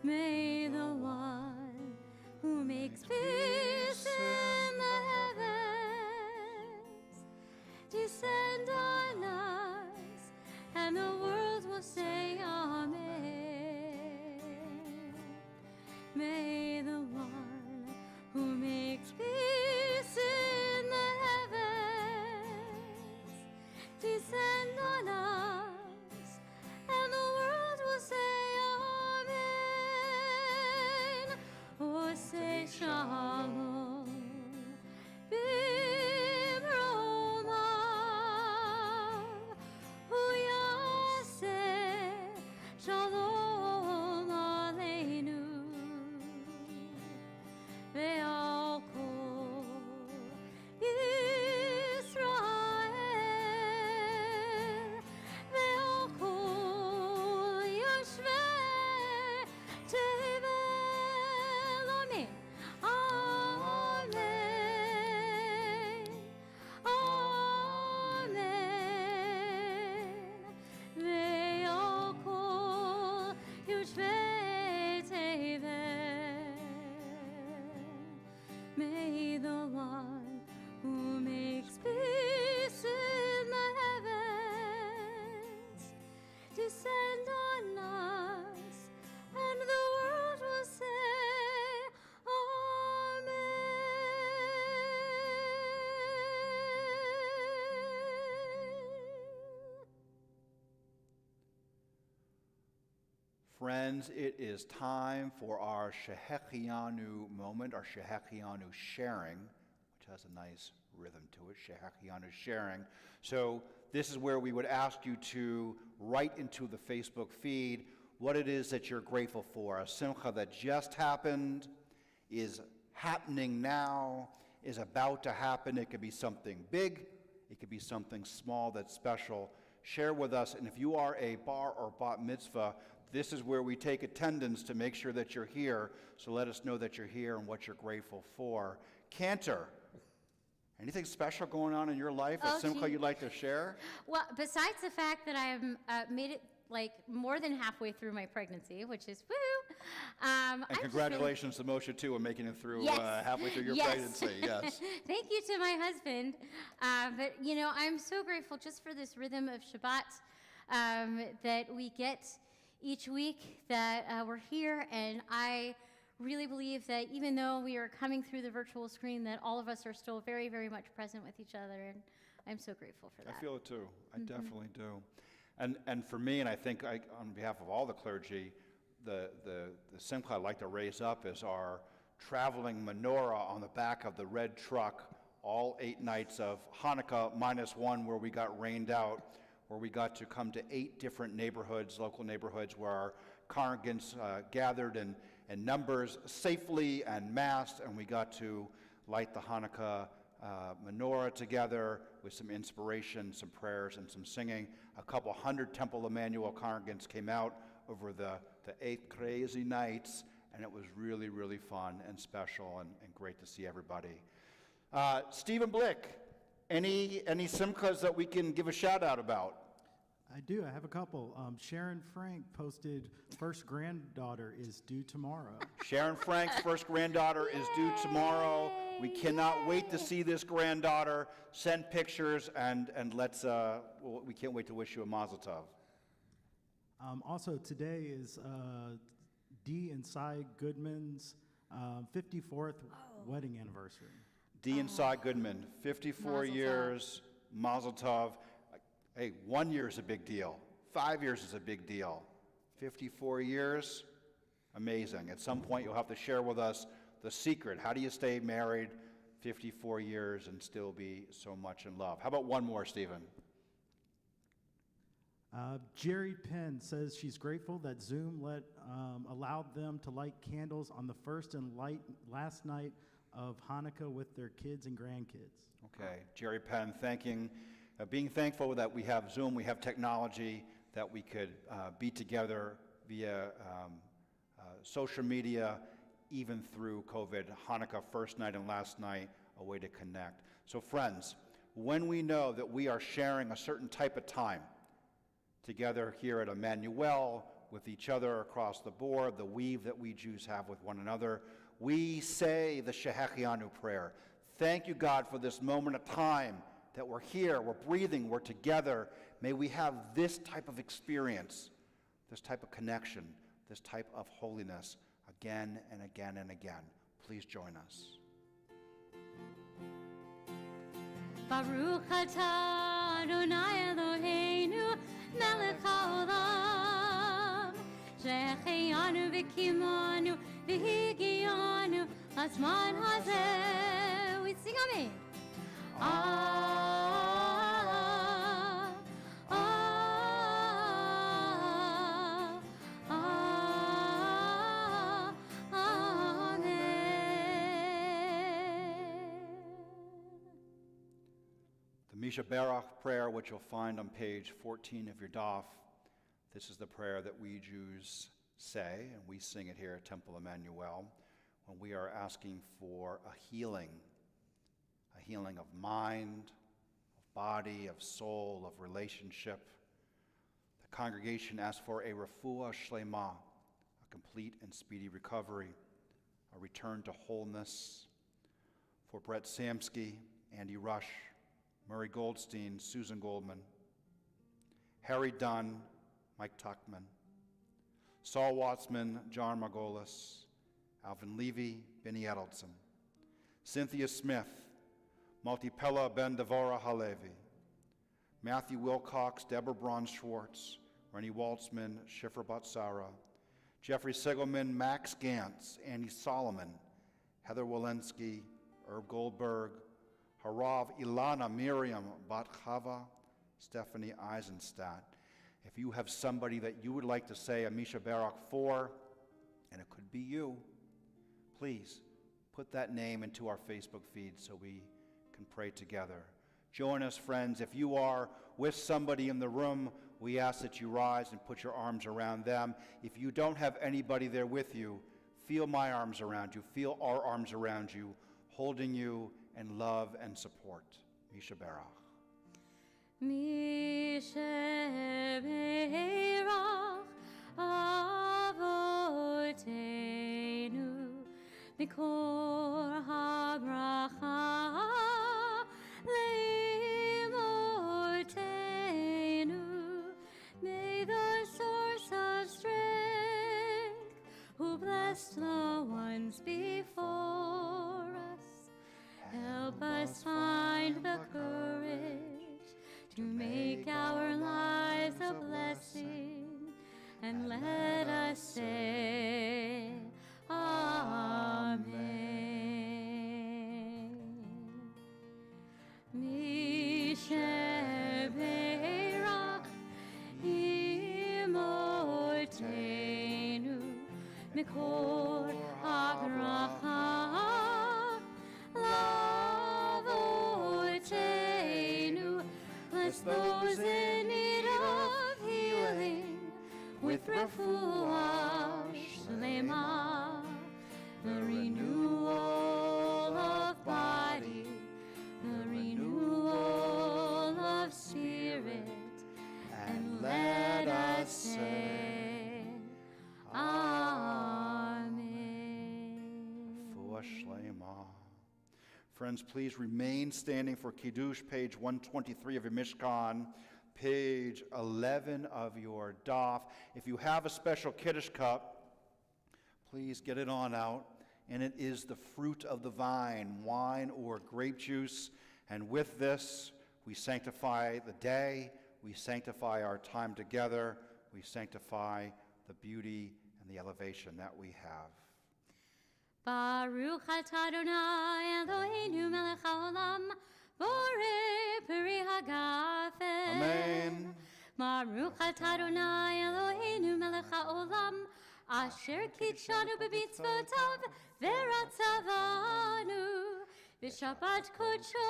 May the one who makes peace in the heavens descend on us, and the world will say amen. May the one who makes peace in the heavens descend on us, and the world will say amen. Oh, say shalom, bimromav, oh, yaseh shalom aleinu. Ve'al kol Yisrael, ve'al kol yoshvei tevel. Amen. Amen. Amen. Ve'al kol yoshvei tevel. May the one who makes peace in the heavens descend on us, and the world will say amen. Friends, it is time for our Shehechianu moment, our Shehechianu sharing, which has a nice rhythm to it, Shehechianu sharing. So this is where we would ask you to write into the Facebook feed what it is that you're grateful for. A simcha that just happened, is happening now, is about to happen. It could be something big, it could be something small that's special. Share with us, and if you are a bar or bat mitzvah, this is where we take attendance to make sure that you're here, so let us know that you're here and what you're grateful for. Cantor, anything special going on in your life at Simcha you'd like to share? Well, besides the fact that I've made it like more than halfway through my pregnancy, which is woo. And congratulations to Moshe too on making it through halfway through your pregnancy. Yes. Thank you to my husband. But you know, I'm so grateful just for this rhythm of Shabbat that we get each week, that we're here, and I really believe that even though we are coming through the virtual screen, that all of us are still very, very much present with each other, and I'm so grateful for that. I feel it too. I definitely do. And for me, and I think on behalf of all the clergy, the simcha I'd like to raise up is our traveling menorah on the back of the red truck, all 8 nights of Hanukkah -1, where we got rained out, where we got to come to 8 different neighborhoods, local neighborhoods, where our congregants gathered in numbers safely and massed, and we got to light the Hanukkah menorah together with some inspiration, some prayers, and some singing. A couple hundred Temple Emanu-El congregants came out over the 8 crazy nights, and it was really, really fun and special and great to see everybody. Stephen Blick, any simchas that we can give a shout out about? I do. I have a couple. Sharon Frank posted first granddaughter is due tomorrow. Sharon Frank's first granddaughter is due tomorrow. We cannot wait to see this granddaughter. Send pictures, and let's. We can't wait to wish you a mazel tov. Also, today is Dee and Cy Goodman's 54th wedding anniversary. Dee and Cy Goodman, 54 Mazel tov. years, mazel tov. Hey, 1 year is a big deal. 5 years is a big deal. 54 years, amazing. At some point, you'll have to share with us the secret. How do you stay married 54 years and still be so much in love? How about one more, Stephen? Jerry Penn says she's grateful that Zoom allowed them to light candles on the first and last night of Hanukkah with their kids and grandkids. Okay, Jerry Penn being thankful that we have Zoom, we have technology, that we could be together via social media, even through COVID. Hanukkah first night and last night, a way to connect. So friends, when we know that we are sharing a certain type of time together here at Emanu-El, with each other across the board, the weave that we Jews have with one another, we say the Shehechianu prayer. Thank you, God, for this moment of time that we're here, we're breathing, we're together. May we have this type of experience, this type of connection, this type of holiness again and again and again. Please join us. Baruch atah Adonai Eloheinu melech haolam shehechianu v'kimanu v'higianu l'zman hazeh. We sing Amen. The Misha Barach prayer, which you'll find on page 14 of your daf, this is the prayer that we Jews say, and we sing it here at Temple Emanu-El, when we are asking for a healing of mind, of body, of soul, of relationship. The congregation asks for a refuah shlema, a complete and speedy recovery, a return to wholeness. For Brett Samsky, Andy Rush, Murray Goldstein, Susan Goldman, Harry Dunn, Mike Tuckman, Saul Watsman, John Margolis, Alvin Levy, Benny Edelson, Cynthia Smith, Maltipella Ben Devora Halevi, Matthew Wilcox, Deborah Braun Schwartz, Rennie Waltzman, Shifra Batsara, Jeffrey Sigelman, Max Gantz, Annie Solomon, Heather Walensky, Herb Goldberg, Harav Ilana Miriam Bat-Chava, Stephanie Eisenstadt. If you have somebody that you would like to say a Misha Barach for, and it could be you, please put that name into our Facebook feed so we can pray together. Join us, friends. If you are with somebody in the room, we ask that you rise and put your arms around them. If you don't have anybody there with you, feel my arms around you, feel our arms around you, holding you in love and support. Misha Berach. Misha Berach Avotenu Mikor HaBracha Leimotenu. May the source of strength, who blessed the ones before us, help us find the courage to make our lives a blessing, and let us say, Amen. Mishe Berach Imotenu Mikor HaBracha Lavotenu. Bless those in need of healing with refuah shlema, the renewal of body, the renewal of spirit, and let us say, Amen. Refuah shlema. Friends, please remain standing for Kiddush, page 123 of your Mishkan, page 11 of your Daf. If you have a special Kiddush cup, please get it on out. And it is the fruit of the vine, wine or grape juice. And with this, we sanctify the day, we sanctify our time together, we sanctify the beauty and the elevation that we have. Baruch atah Adonai Eloheinu melech haolam, borei peri hagafen. Amen. Baruch atah Adonai Eloheinu melech haolam, asher kitshanu b'mitzvotav v'ratzavanu, v'shabbat kodsho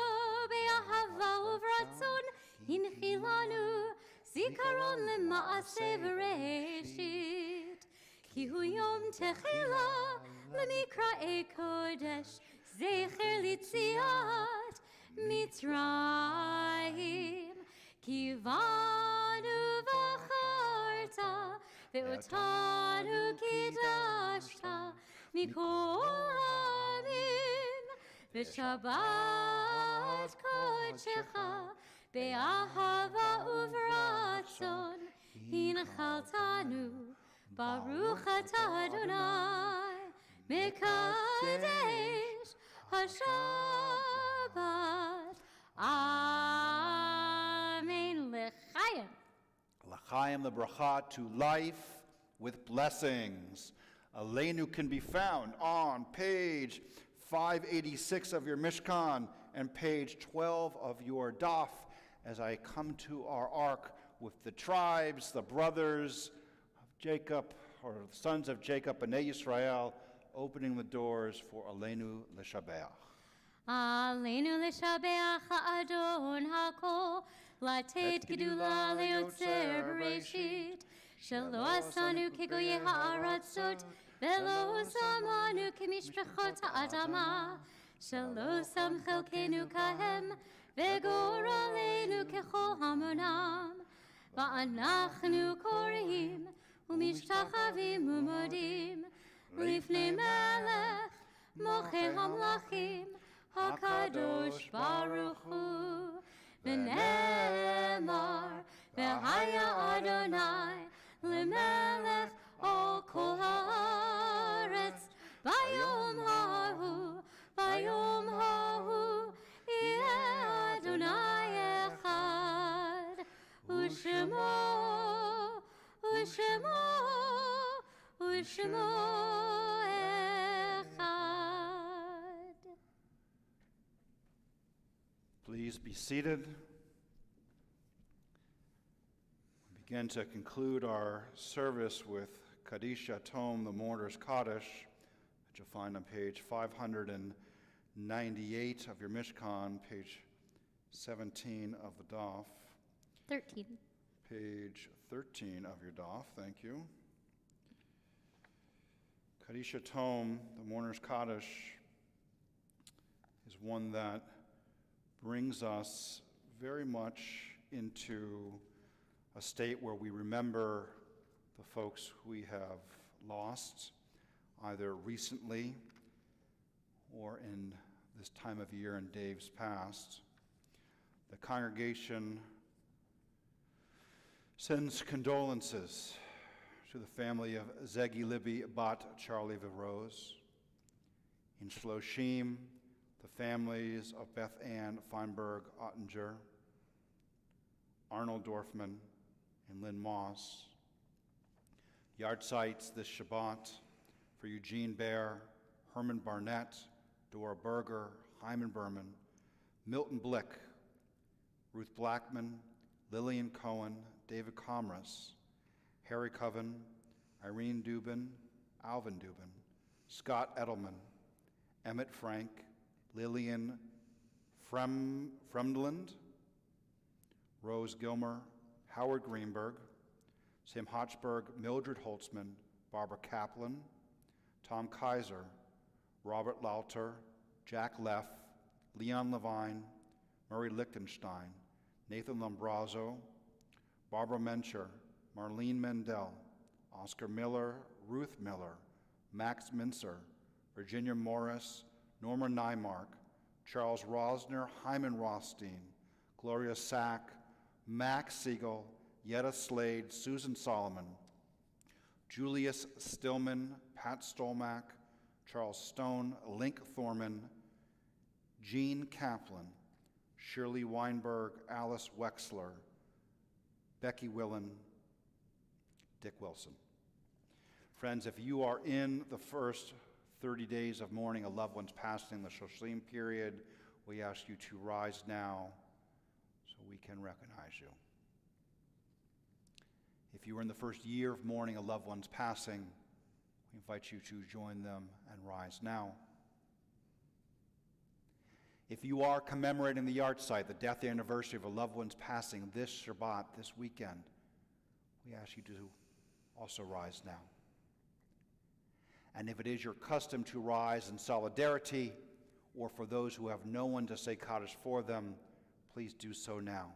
be'ahava uvratzon hinchilanu, zikaron lema'aseh v'reshit, ki hu yom techila lemikra'e kodesh, zecher litziat Mitzrayim, ki vanu v'charta ve'otanu kidashta mikol ha'amim, v'shabbat kodshecha be'ahava uvratzon hinchaltanu. Baruch atah Adonai Mekadesh HaShabbat. Amen. L'chaim. L'chaim, the bracha to life with blessings. Aleinu can be found on page 586 of your Mishkan and page 12 of your Daf as I come to our ark with the tribes, the brothers of Jacob, or the sons of Jacob, Bnei Yisrael, opening the doors for Aleinu L'Shabeach. Aleinu l'shabeach ha'adon ha'kol, latet gedula le'yotzer b'reshit, shelo asanu kegoye ha'aratzot, velo samanu kemishpechot ha'adama, shelo sam chelkenu kahem, vegoralenu kechol hamonam, va'anachnu korim, umishtachavim umodim, lifnei melech, moche hamlachim, HaKadosh Baruch Hu, v'ne'emar, v'haya Adonai, l'melech ol kol haaretz, bayom hahu, yeh Adonai echad, u'shemo echad. Please be seated. We begin to conclude our service with Kaddish Yatom, the mourner's Kaddish, that you'll find on page 598 of your Mishkan, page 17 of the Daf. 13. Page 13 of your Daf, thank you. Kadisha Tome, the Mourner's Kaddish, is one that brings us very much into a state where we remember the folks we have lost, either recently or in this time of year in Dave's past. The congregation sends condolences to the family of Zegi Libby Bat Charlie Rose. In Shloshim, the families of Beth Ann Feinberg Ottinger, Arnold Dorfman, and Lynn Moss. Yard sites this Shabbat for Eugene Baer, Herman Barnett, Dora Berger, Hyman Berman, Milton Blick, Ruth Blackman, Lillian Cohen, David Comras, Harry Coven, Irene Dubin, Alvin Dubin, Scott Edelman, Emmett Frank, Lillian Fremdland, Rose Gilmer, Howard Greenberg, Sam Hochberg, Mildred Holtzman, Barbara Kaplan, Tom Kaiser, Robert Lauter, Jack Leff, Leon Levine, Murray Lichtenstein, Nathan Lombrazzo, Barbara Mencher, Marlene Mendel, Oscar Miller, Ruth Miller, Max Mincer, Virginia Morris, Norma Nymark, Charles Rosner, Hyman Rothstein, Gloria Sack, Max Siegel, Yetta Slade, Susan Solomon, Julius Stillman, Pat Stolmack, Charles Stone, Link Thorman, Jean Kaplan, Shirley Weinberg, Alice Wexler, Becky Willen, Dick Wilson. Friends, if you are in the first 30 days of mourning a loved one's passing, the Shoshim period, we ask you to rise now so we can recognize you. If you are in the first year of mourning a loved one's passing, we invite you to join them and rise now. If you are commemorating the yard site, the death anniversary of a loved one's passing this Shabbat, this weekend, we ask you to also rise now. And if it is your custom to rise in solidarity, or for those who have no one to say Kaddish for them, please do so now.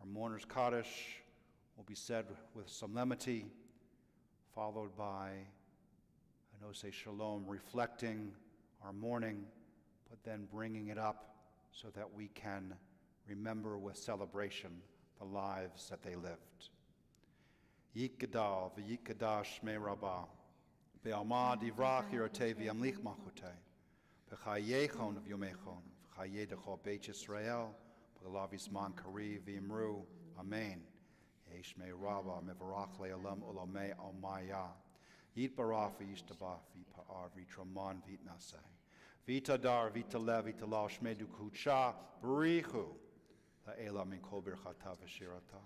Our mourner's Kaddish will be said with solemnity, followed by an Oseh Shalom, reflecting our mourning, but then bringing it up so that we can remember with celebration the lives that they lived. Yikadal v'yikadash me rabbah, be'alma divrach yirotei v'yamlich malchutei, b'chayechon v'yomechon, v'chayedecho beit Yisrael, b'galav yisman kari v'imru, amen. Yesh me rabbah mevarach le'olam ulamei almaya, yitbarach v'yishtabach v'yipa'ar v'yitraman v'yitnaseh. Vita dar, vita lev, vita la, shmedu kucha, barichu, la'ela min kol birchata v'shirata,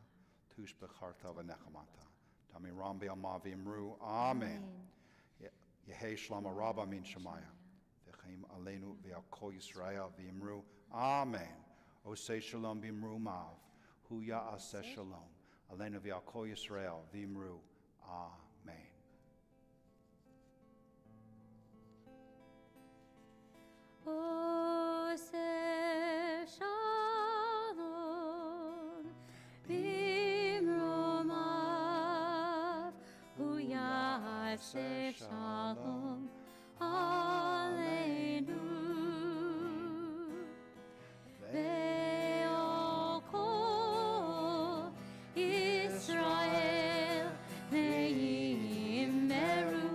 tush becharta v'nechamata. Dami rambi alma v'imru, amen. Yehei shlama rabba min shemaya, v'chaim aleinu v'al kol Yisrael v'imru, amen. Oseh shalom v'imru mav, hu ya'aseh shalom, aleinu v'al kol Yisrael v'imru, amen. Oseh shalom b'mromav, hu ya'aseh shalom aleinu ve'al kol Yisrael ve'yimeru,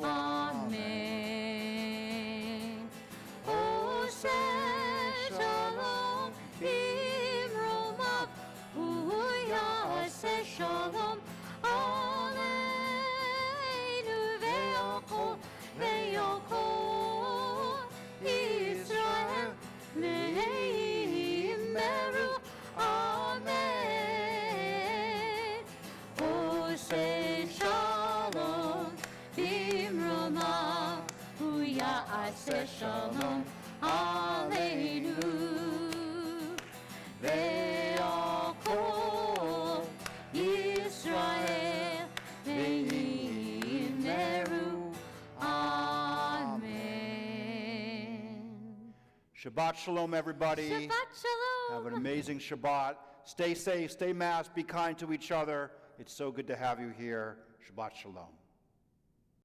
amen. Oseh shalom b'mromav, hu ya'aseh shalom aleinu ve'al kol shalom, aleinu. Ve'akol Yisrael ve'yimeru. Amen. Shabbat shalom, everybody. Shabbat shalom. Have an amazing Shabbat. Stay safe, stay masked, be kind to each other. It's so good to have you here. Shabbat shalom.